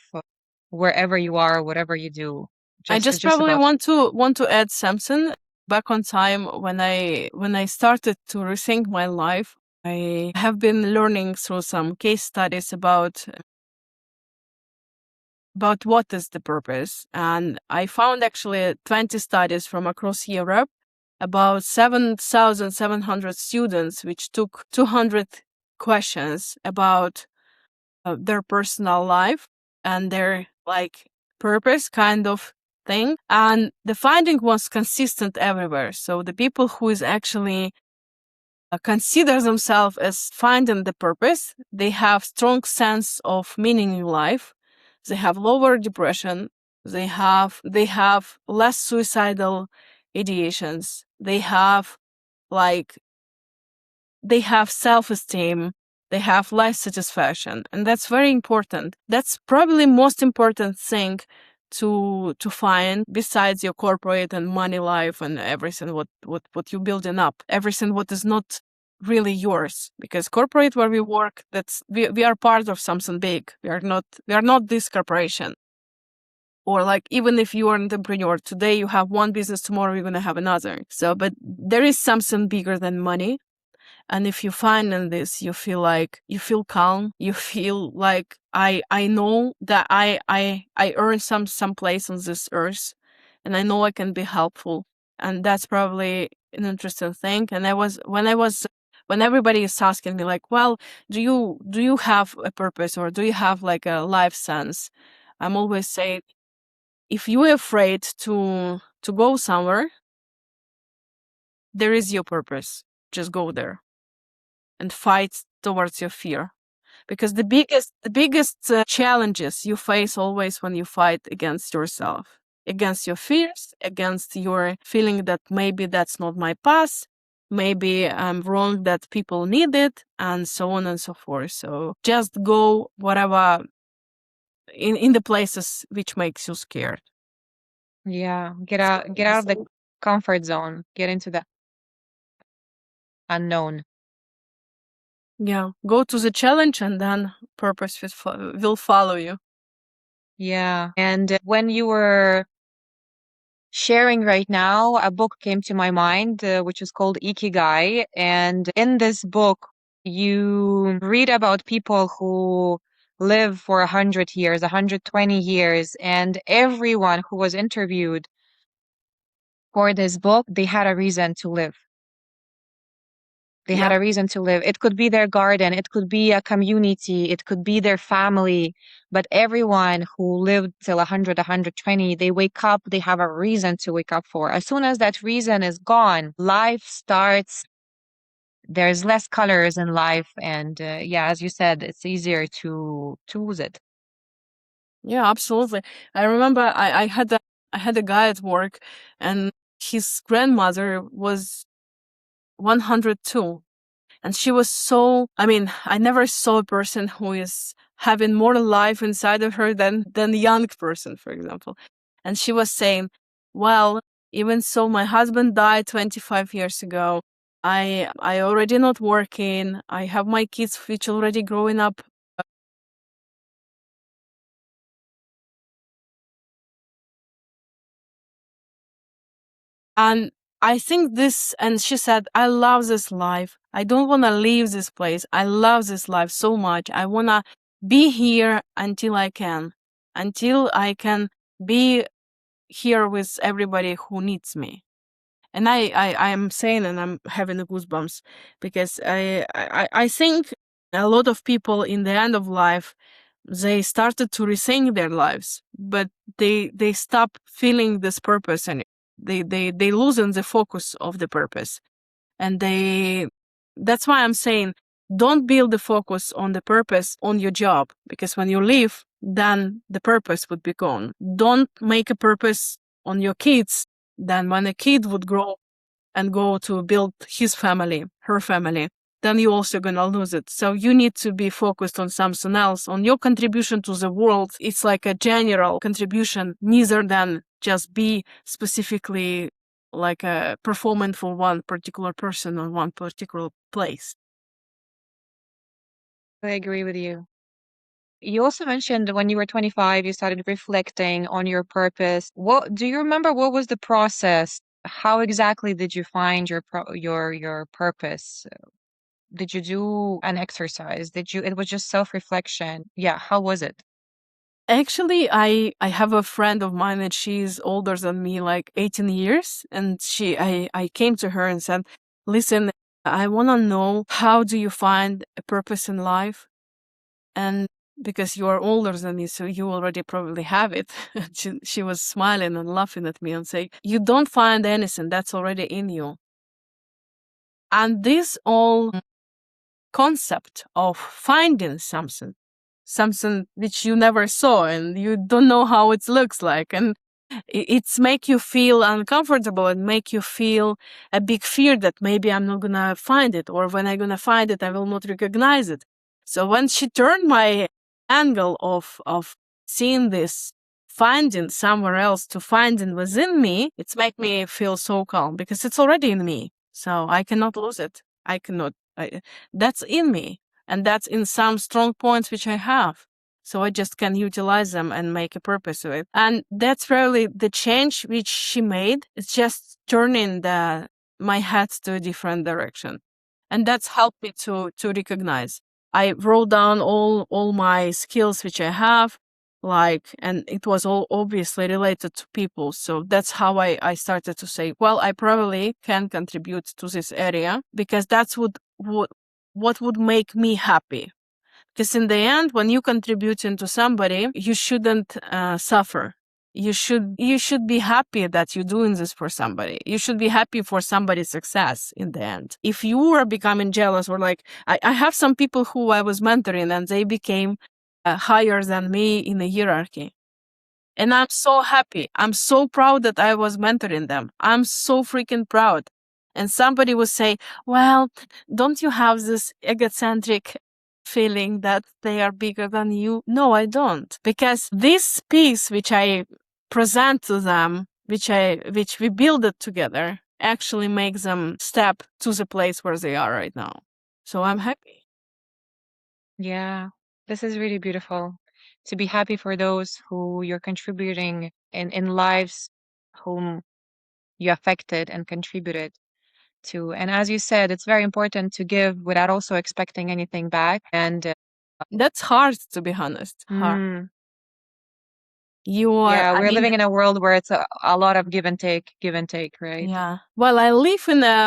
Speaker 2: wherever you are, whatever you do.
Speaker 1: I
Speaker 2: It's
Speaker 1: just
Speaker 2: just
Speaker 1: probably
Speaker 2: about
Speaker 1: want to add something. Back on time when I started to rethink my life, I have been learning through some case studies about what is the purpose. And I found actually 20 studies from across Europe, about 7,700 students, which took 200 questions about their personal life and their purpose kind of thing. And the finding was consistent everywhere. So the people who is actually consider themselves as finding the purpose, they have strong sense of meaning in life. They have lower depression. They have less suicidal ideations. They have self-esteem. They have life satisfaction, and that's very important. That's probably most important thing to find besides your corporate and money life and everything what you're building up. Everything what is not really yours, because corporate where we work, we are part of something big. We are not this corporation. Or like, even if you are an entrepreneur, today you have one business, tomorrow you're going to have another. So, but there is something bigger than money. And if you find in this, you feel calm. You feel like I know that I earn some place on this earth, and I know I can be helpful. And that's probably an interesting thing. And when everybody is asking me like, well, do you have a purpose, or do you have like a life sense? I'm always saying, if you're afraid to go somewhere, there is your purpose. Just go there and fight towards your fear. Because the biggest challenges you face always when you fight against yourself, against your fears, against your feeling that maybe that's not my path, maybe I'm wrong, that people need it, and so on and so forth. So just go whatever in the places which makes you scared.
Speaker 2: Yeah, get out of the comfort zone, get into the unknown.
Speaker 1: Yeah, go to the challenge, and then purpose will follow you.
Speaker 2: Yeah. And when you were sharing right now, a book came to my mind, which is called Ikigai. And in this book, you read about people who live for 100 years, 120 years, and everyone who was interviewed for this book, they had a reason to live. They had
Speaker 1: Yeah.
Speaker 2: a reason to live. It could be their garden, it could be a community, it could be their family. But everyone who lived till 100, 120, they wake up, they have a reason to wake up for. As soon as that reason is gone, life starts. There's less colors in life. And yeah, as you said, it's easier to lose it.
Speaker 1: Yeah, absolutely. I remember I had a guy at work, and his grandmother was 102, and she was so. I mean, I never saw a person who is having more life inside of her than a young person, for example. And she was saying, "Well, even so, my husband died 25 years ago. I already not working. I have my kids which already growing up." And I think this, and she said, I love this life. I don't want to leave this place. I love this life so much. I want to be here until I can be here with everybody who needs me. And I am saying, and I'm having the goosebumps, because I think a lot of people in the end of life, they started to rethink their lives, but they stop feeling this purpose, and they loosen the focus of the purpose. And that's why I'm saying, don't build the focus on the purpose on your job, because when you leave, then the purpose would be gone. Don't make a purpose on your kids. Then when a kid would grow and go to build his family, her family, then you're also going to lose it. So you need to be focused on something else, on your contribution to the world. It's like a general contribution, neither than just be specifically like a performance for one particular person on one particular place.
Speaker 2: I agree with you. You also mentioned when you were 25, you started reflecting on your purpose. What do you remember? What was the process? How exactly did you find your purpose? Did you do an exercise? It was just self-reflection? Yeah, how was it?
Speaker 1: Actually, I have a friend of mine, and she's older than me, like 18 years. And I came to her and said, listen, I want to know, how do you find a purpose in life? And because you are older than me, so you already probably have it. She was smiling and laughing at me and saying, you don't find anything, that's already in you. And this all concept of finding something which you never saw, and you don't know how it looks like, and it's make you feel uncomfortable, and make you feel a big fear that maybe I'm not gonna find it, or when I'm gonna find it, I will not recognize it. So when she turned my angle of seeing this, finding somewhere else to finding within me, it's make me feel so calm, because it's already in me, so I cannot lose it. I cannot That's in me, and that's in some strong points which I have. So I just can utilize them and make a purpose of it. And that's really the change which she made. It's just turning my head to a different direction. And that's helped me to recognize. I wrote down all my skills which I have, and it was all obviously related to people. So that's how I started to say, well, I probably can contribute to this area, because that's what would make me happy. Because in the end, when you contribute into somebody, you shouldn't suffer. You should be happy that you're doing this for somebody. You should be happy for somebody's success in the end. If you are becoming jealous, or I have some people who I was mentoring and they became higher than me in the hierarchy. And I'm so happy. I'm so proud that I was mentoring them. I'm so freaking proud. And somebody would say, well, don't you have this egocentric feeling that they are bigger than you? No, I don't. Because this piece which I present to them, which we build it together, actually makes them step to the place where they are right now. So I'm happy.
Speaker 2: Yeah, this is really beautiful to be happy for those who you're contributing in lives whom you affected and contributed to. And as you said, it's very important to give without also expecting anything back. And
Speaker 1: That's hard, to be honest. Hard.
Speaker 2: mm,
Speaker 1: I
Speaker 2: yeah, we're
Speaker 1: mean,
Speaker 2: living in a world where it's a lot of give and take, right?
Speaker 1: yeah. Well, I live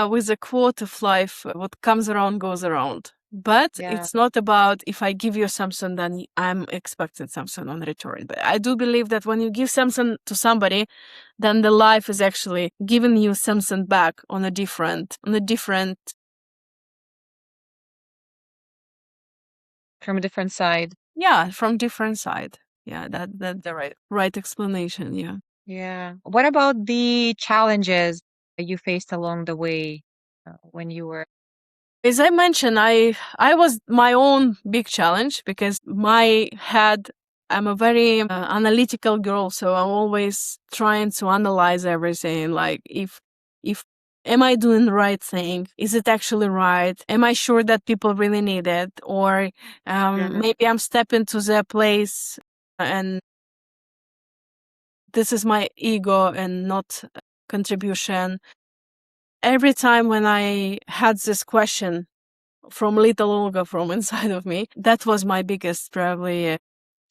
Speaker 1: with a quote of life, what comes around goes around. But
Speaker 2: Yeah,
Speaker 1: it's not about if I give you something, then I'm expecting something on return. But I do believe that when you give something to somebody, then the life is actually giving you something back on a different,
Speaker 2: from a different side.
Speaker 1: yeah, from different side. Yeah, that's the right explanation. Yeah.
Speaker 2: Yeah. What about the challenges that you faced along the way when you were?
Speaker 1: As I mentioned, I was my own big challenge, because my head, I'm a very analytical girl, so I'm always trying to analyze everything. Like, if am I doing the right thing? Is it actually right? Am I sure that people really need it? Or maybe I'm stepping to their place, and this is my ego and not contribution. Every time when I had this question from little Olga from inside of me, that was my biggest probably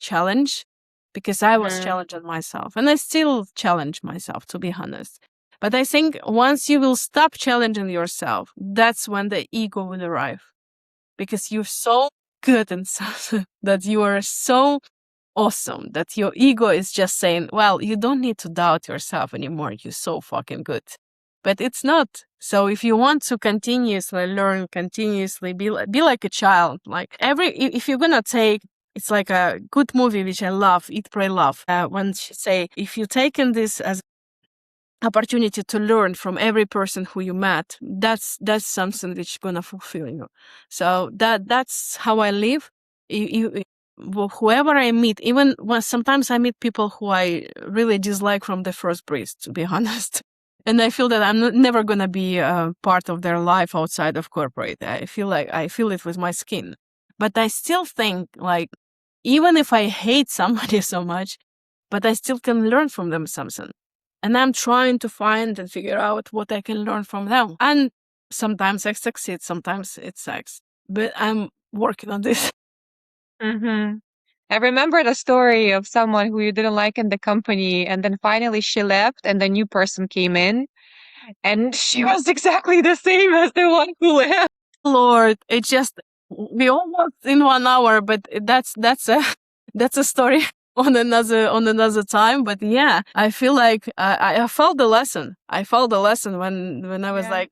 Speaker 1: challenge, because I was challenging myself, and I still challenge myself, to be honest. But I think once you will stop challenging yourself, that's when the ego will arrive, because you're so good and so that you are so awesome that your ego is just saying, well, you don't need to doubt yourself anymore. You're so fucking good. But it's not. So if you want to continuously learn, continuously be like a child, like if you're gonna take, it's like a good movie which I love, Eat, Pray, Love. When she say, if you taken this as opportunity to learn from every person who you met, that's something which gonna fulfill you. So that's how I live. Whoever I meet, even when sometimes I meet people who I really dislike from the first breeze, to be honest. And I feel that I'm never gonna be a part of their life outside of corporate. I feel it with my skin. But I still think, like, even if I hate somebody so much, but I still can learn from them something. And I'm trying to find and figure out what I can learn from them. And sometimes I succeed, sometimes it sucks. But I'm working on this.
Speaker 2: Mm-hmm. I remember the story of someone who you didn't like in the company, and then finally she left, and the new person came in, and she was exactly the same as the one who left.
Speaker 1: Lord, it just, we almost in 1 hour, but that's a that's a story on another time. But yeah, I feel like I felt the lesson. I felt the lesson when I was like,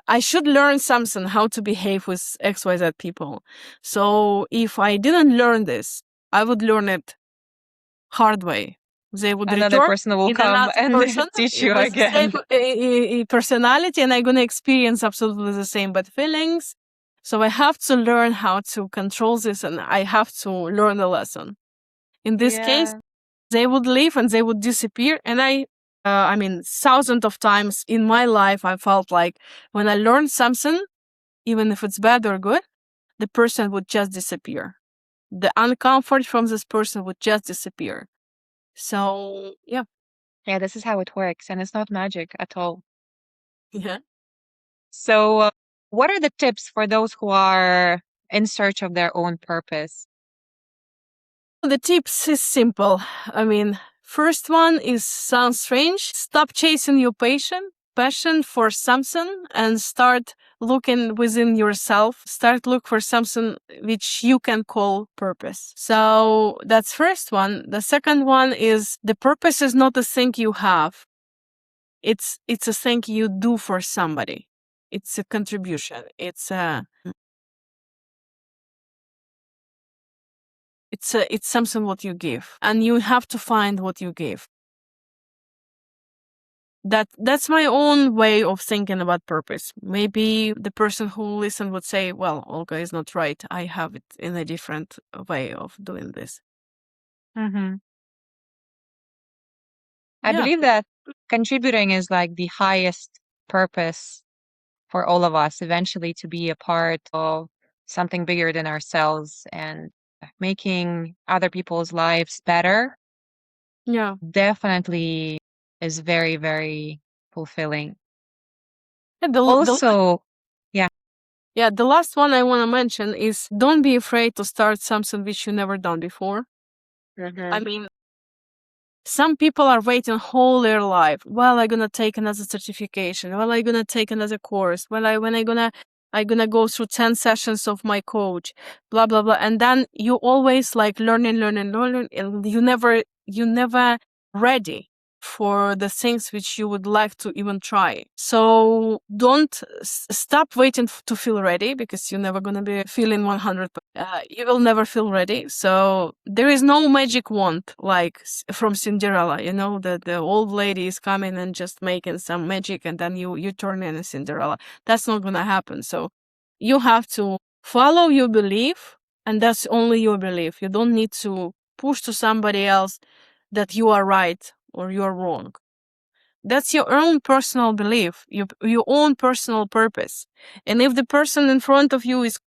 Speaker 1: I should learn something how to behave with XYZ people. So if I didn't learn this, I would learn it hard way. They would
Speaker 2: Another
Speaker 1: return
Speaker 2: person will
Speaker 1: in
Speaker 2: come
Speaker 1: another
Speaker 2: and
Speaker 1: person
Speaker 2: teach you
Speaker 1: with the same
Speaker 2: again.
Speaker 1: personality, and I'm gonna experience absolutely the same bad feelings. So I have to learn how to control this, and I have to learn the lesson. In this case,
Speaker 2: Yeah.
Speaker 1: they would leave and they would disappear. And I mean, thousands of times in my life, I felt like when I learned something, even if it's bad or good, the person would just disappear. The uncomfort from this person would just disappear. So, yeah.
Speaker 2: Yeah, this is how it works, and it's not magic at all.
Speaker 1: Yeah.
Speaker 2: So, what are the tips for those who are in search of their own purpose?
Speaker 1: The tips is simple. I mean, first one is sounds strange. Stop chasing your passion for something and start looking within yourself. Start look for something which you can call purpose. So that's first one. The second one is the purpose is not a thing you have. It's a thing you do for somebody. It's a contribution. It's something what you give, and you have to find what you give. That's my own way of thinking about purpose. Maybe the person who listened would say, well, Olga is not right. I have it in a different way of doing this.
Speaker 2: Mm-hmm. I
Speaker 1: Yeah.
Speaker 2: believe that contributing is like the highest purpose for all of us, eventually to be a part of something bigger than ourselves and making other people's lives better
Speaker 1: Yeah.
Speaker 2: definitely is very, very fulfilling.
Speaker 1: And
Speaker 2: Also, yeah.
Speaker 1: yeah, the last one I want to mention is don't be afraid to start something which you never done before. I mean, some people are waiting whole their life. Well, I'm gonna take another certification. Well, I'm gonna take another course. Well, I'm gonna go through 10 sessions of my coach, blah blah blah. And then you always like learning, and you never ready for the things which you would like to even try. So don't stop waiting to feel ready, because you're never gonna be feeling 100%. You will never feel ready. So there is no magic wand like from Cinderella. You know, the old lady is coming and just making some magic, and then you turn into Cinderella. That's not gonna happen. So you have to follow your belief, and that's only your belief. You don't need to push to somebody else that you are right or you're wrong. That's your own personal belief, your own personal purpose. And if the person in front of you is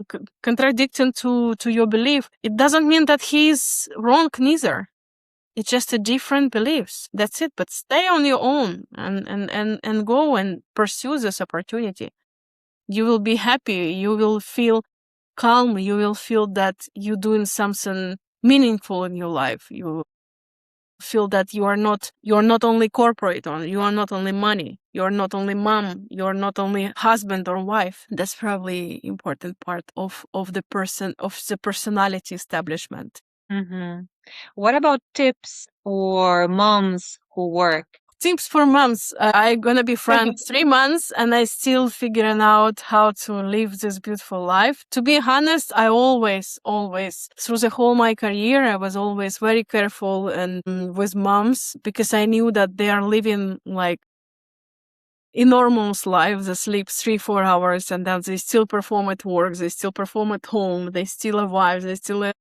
Speaker 1: contradicting to your belief, it doesn't mean that he's wrong neither. It's just a different beliefs. That's it. But stay on your own and go and pursue this opportunity. You will be happy. You will feel calm. You will feel that you're doing something meaningful in your life. You feel that you're not only corporate, or you are not only money, you're not only mom, you're not only husband or wife. That's probably important part of the personality establishment.
Speaker 2: Mm-hmm. What about tips for moms who work?
Speaker 1: Tips for moms. I'm gonna be frank, 3 months, and I still figuring out how to live this beautiful life. To be honest, I always, through the whole my career, I was always very careful and with moms, because I knew that they are living like enormous life. They sleep 3-4 hours, and then they still perform at work. They still perform at home. They still have wives. They still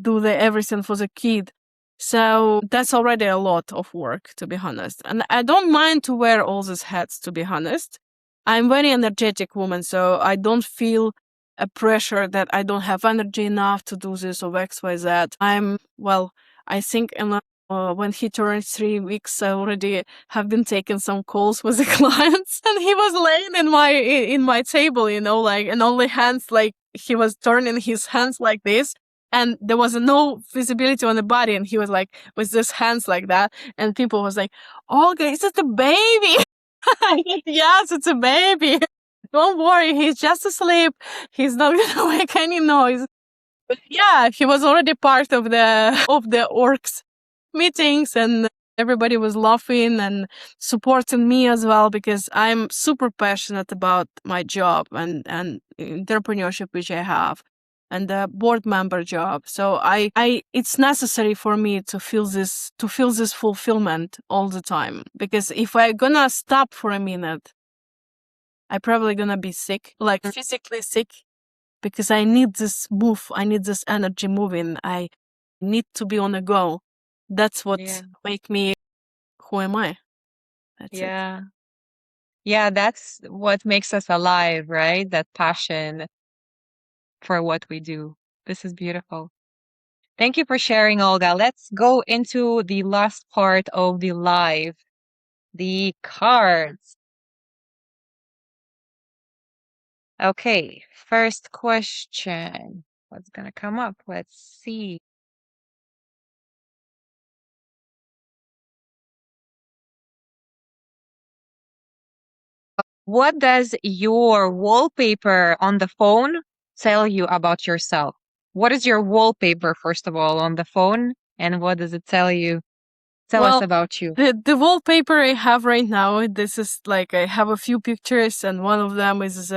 Speaker 1: do everything for the kid. So that's already a lot of work, to be honest. And I don't mind to wear all these hats, to be honest. I'm very energetic woman, so I don't feel a pressure that I don't have energy enough to do this or X, Y, Z. I think when he turned 3 weeks, I already have been taking some calls with the clients, and he was laying in my table, like, and only hands, like he was turning his hands like this, and there was no visibility on the body, and he was like with his hands like that, and people was like, Olga, is it a baby? Yes, it's a baby. Don't worry, he's just asleep. He's not gonna make any noise. But yeah, he was already part of the orcs meetings, and everybody was laughing and supporting me as well, because I'm super passionate about my job and entrepreneurship which I have, and the board member job. So I it's necessary for me to feel this fulfillment all the time, because if I gonna stop for a minute, I probably gonna be sick, like physically sick, because I need this move. I need this energy moving. I need to be on the go. That's what make me who am I. That's it.
Speaker 2: Yeah. Yeah, that's what makes us alive, right? That passion for what we do. This is beautiful. Thank you for sharing, Olga. Let's go into the last part of the live, the cards. Okay, first question. What's gonna come up? Let's see. What does your wallpaper on the phone tell you about yourself? What is your wallpaper, first of all, on the phone? And what does it tell you? Tell us
Speaker 1: Well,
Speaker 2: about you.
Speaker 1: the wallpaper I have right now, this is like I have a few pictures, and one of them is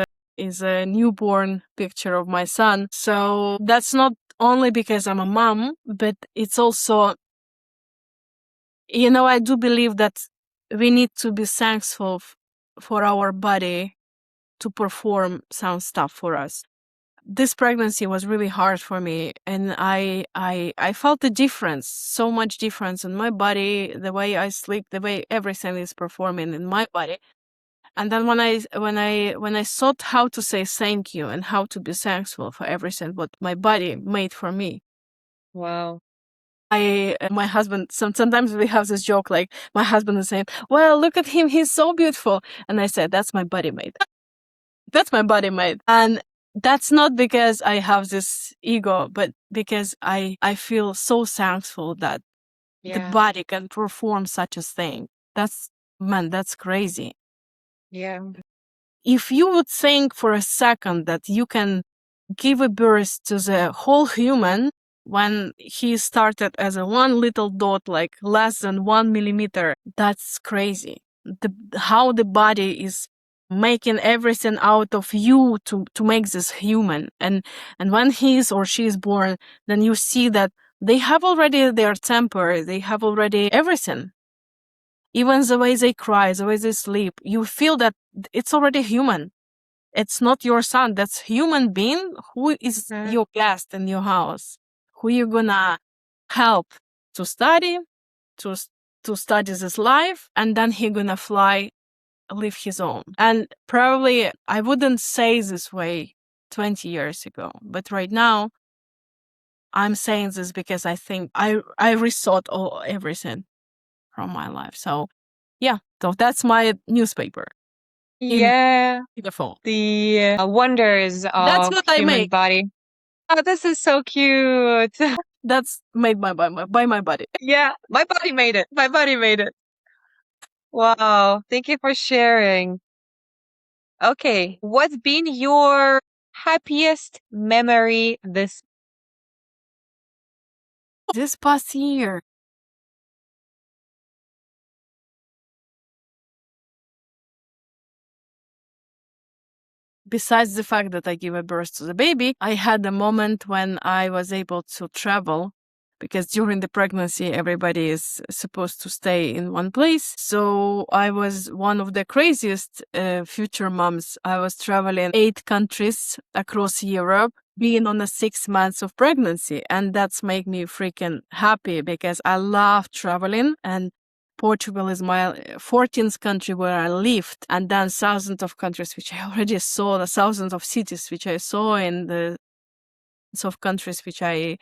Speaker 1: a newborn picture of my son. So that's not only because I'm a mom, but it's also, I do believe that we need to be thankful for our body to perform some stuff for us. This pregnancy was really hard for me, and I felt the difference, so much difference in my body, the way I sleep, the way everything is performing in my body. And then when I thought how to say thank you and how to be thankful for everything what my body made for me,
Speaker 2: Wow.
Speaker 1: my husband, sometimes we have this joke, like my husband is saying, well, look at him, he's so beautiful, and I said, that's my body made. That's my body made. And that's not because I have this ego, but because I feel so thankful that the
Speaker 2: Yeah.
Speaker 1: body can perform such a thing. That's crazy.
Speaker 2: Yeah.
Speaker 1: If you would think for a second that you can give a birth to the whole human when he started as a one little dot, like less than 1 millimeter, that's crazy. How the body is making everything out of you to make this human. And when he is or she is born, then you see that they have already their temper, they have already everything. Even the way they cry, the way they sleep, you feel that it's already human. It's not your son. That's human being who is your guest in your house, who you gonna help to study, to to study this life, and then he gonna fly, live his own. And probably I wouldn't say this way 20 years ago, but right now I'm saying this because I think I rethought everything from my life. So yeah, so that's my newspaper in
Speaker 2: Yeah.
Speaker 1: the phone.
Speaker 2: The wonders
Speaker 1: That's
Speaker 2: of
Speaker 1: what I
Speaker 2: human
Speaker 1: make.
Speaker 2: body. Oh, this is so cute.
Speaker 1: That's made by my body.
Speaker 2: Yeah, my body made it. My body made it. Wow. Thank you for sharing. Okay. What's been your happiest memory this?
Speaker 1: This past year, besides the fact that I gave a birth to the baby, I had a moment when I was able to travel, because during the pregnancy, everybody is supposed to stay in one place. So I was one of the craziest future moms. I was traveling 8 countries across Europe, being on the 6 months of pregnancy. And that's made me freaking happy because I love traveling, and Portugal is my 14th country where I lived, and then thousands of countries which I already saw, the thousands of cities which I saw in the of countries which I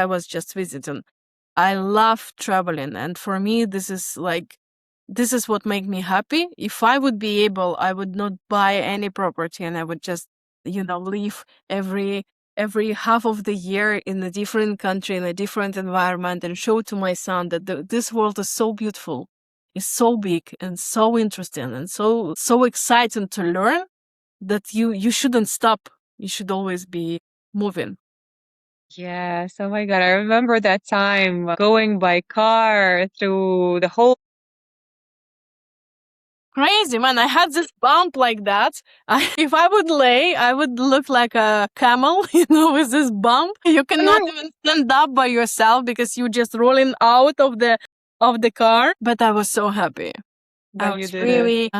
Speaker 1: was just visiting. I love traveling, and for me this is what makes me happy. If I would be able, I would not buy any property, and I would just live every half of the year in a different country, in a different environment, and show to my son that this world is so beautiful, it's so big and so interesting and so exciting to learn, that you shouldn't stop. You should always be moving.
Speaker 2: Yes. Oh my God. I remember that time going by car through the whole.
Speaker 1: Crazy, man. I had this bump like that. If I would lay, I would look like a camel, with this bump. You cannot even stand up by yourself because you're just rolling out of the car. But I was so happy. I
Speaker 2: But you
Speaker 1: was
Speaker 2: did it.
Speaker 1: really,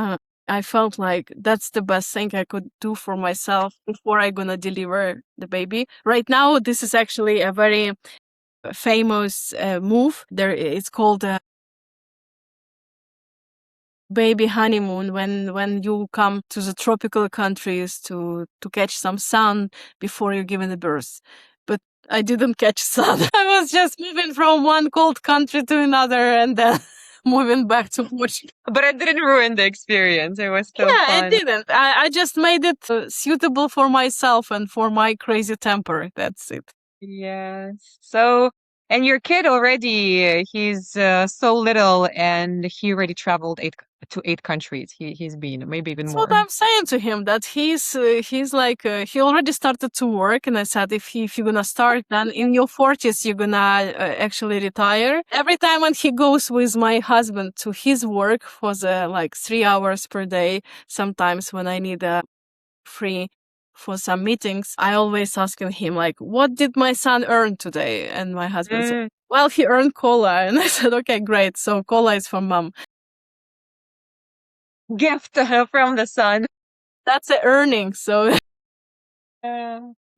Speaker 1: I felt like that's the best thing I could do for myself before I gonna deliver the baby. Right now, this is actually a very famous move. It's called baby honeymoon when you come to the tropical countries to catch some sun before you're given the birth. But I didn't catch sun. I was just moving from one cold country to another and then moving back to Portugal.
Speaker 2: But it didn't ruin the experience. It was still
Speaker 1: Yeah, it
Speaker 2: fun.
Speaker 1: didn't. I just made it suitable for myself and for my crazy temper. That's it.
Speaker 2: Yes. So, and your kid already, he's so little and he already traveled to 8 countries. He's been, maybe even
Speaker 1: That's what
Speaker 2: more.
Speaker 1: I'm saying to him. That he's like he already started to work, and I said if you're gonna start, then in your 40s you're gonna actually retire. Every time when he goes with my husband to his work for the like 3 hours per day, sometimes when I need free for some meetings, I always asking him like, "What did my son earn today?" And my husband said,
Speaker 2: Mm,
Speaker 1: "Well, he earned cola." And I said, "Okay, great. So cola is for mom."
Speaker 2: gift from the sun.
Speaker 1: That's a earning. So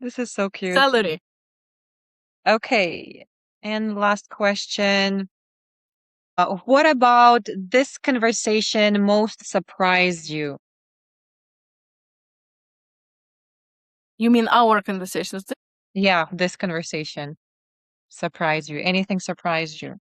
Speaker 2: This is so cute.
Speaker 1: salary.
Speaker 2: Okay. And last question. What about this conversation most surprised you?
Speaker 1: You mean our conversations?
Speaker 2: Yeah, this conversation surprised you. Anything surprised you?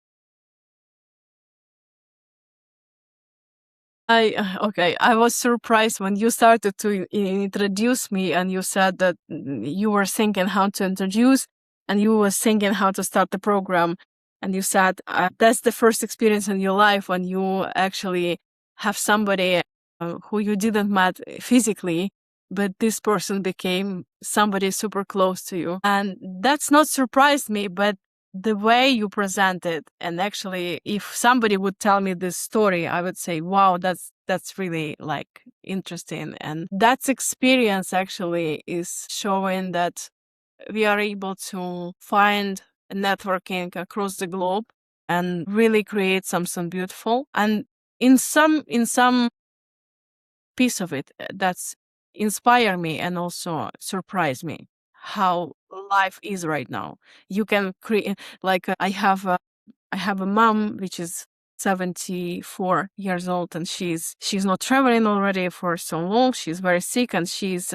Speaker 1: I was surprised when you started to introduce me and you said that you were thinking how to introduce and you were thinking how to start the program. And you said that's the first experience in your life when you actually have somebody who you didn't met physically, but this person became somebody super close to you. And that's not surprised me, but the way you present it, and actually if somebody would tell me this story, I would say, wow, that's really like interesting. And that experience actually is showing that we are able to find networking across the globe and really create something beautiful. And in some piece of it that's inspire me and also surprise me how life is right now. You can create like I have a mom which is 74 years old and she's not traveling already for so long. She's very sick and she's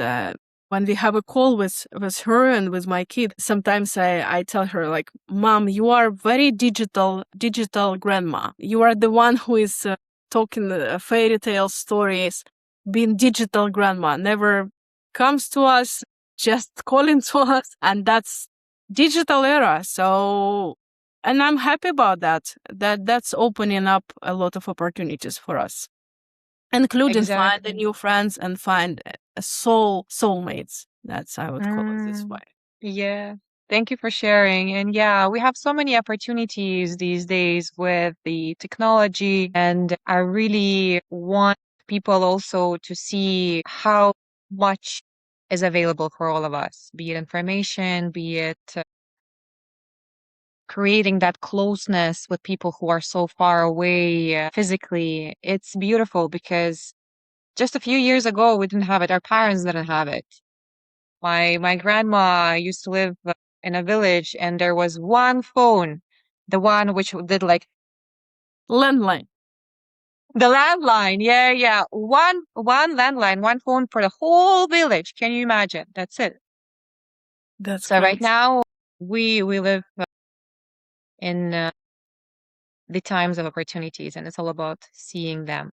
Speaker 1: when we have a call with her and with my kid, sometimes I tell her like, Mom, you are very digital grandma. You are the one who is talking fairy tale stories, being digital grandma, never comes to us, just calling to us, and that's digital era. So and I'm happy about that. That's opening up a lot of opportunities for us, including find the
Speaker 2: Exactly.
Speaker 1: new friends and find a soulmates. That's I would call it this way.
Speaker 2: Yeah. Thank you for sharing. And yeah, we have so many opportunities these days with the technology. And I really want people also to see how much is available for all of us, be it information, be it creating that closeness with people who are so far away physically. It's beautiful because just a few years ago, we didn't have it. Our parents didn't have it. My grandma used to live in a village, and there was one phone, the one which did like
Speaker 1: Landline.
Speaker 2: the landline. Yeah, yeah. One landline, one phone for the whole village. Can you imagine? That's it.
Speaker 1: That's
Speaker 2: So right
Speaker 1: crazy.
Speaker 2: now, we live in the times of opportunities, and it's all about seeing them.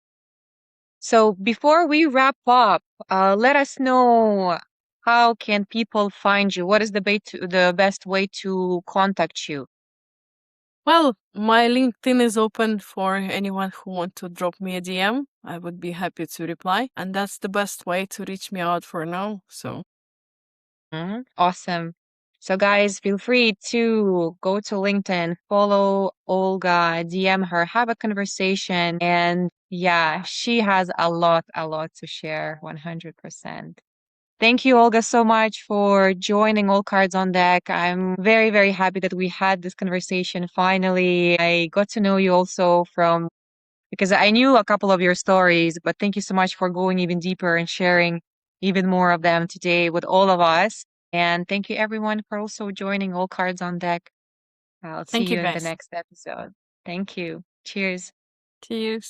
Speaker 2: So before we wrap up, let us know how can people find you? What is the best way to contact you?
Speaker 1: Well, my LinkedIn is open for anyone who want to drop me a DM. I would be happy to reply, and that's the best way to reach me out for now. So
Speaker 2: Awesome. So guys, feel free to go to LinkedIn, follow Olga, DM her, have a conversation. And yeah, she has a lot to share, 100%. Thank you, Olga, so much for joining All Cards on Deck. I'm very, very happy that we had this conversation finally. I got to know you also from because I knew a couple of your stories, but thank you so much for going even deeper and sharing even more of them today with all of us. And thank you, everyone, for also joining All Cards on Deck. I'll see
Speaker 1: thank you
Speaker 2: you in the
Speaker 1: guys.
Speaker 2: next episode. Thank you. Cheers.
Speaker 1: Cheers.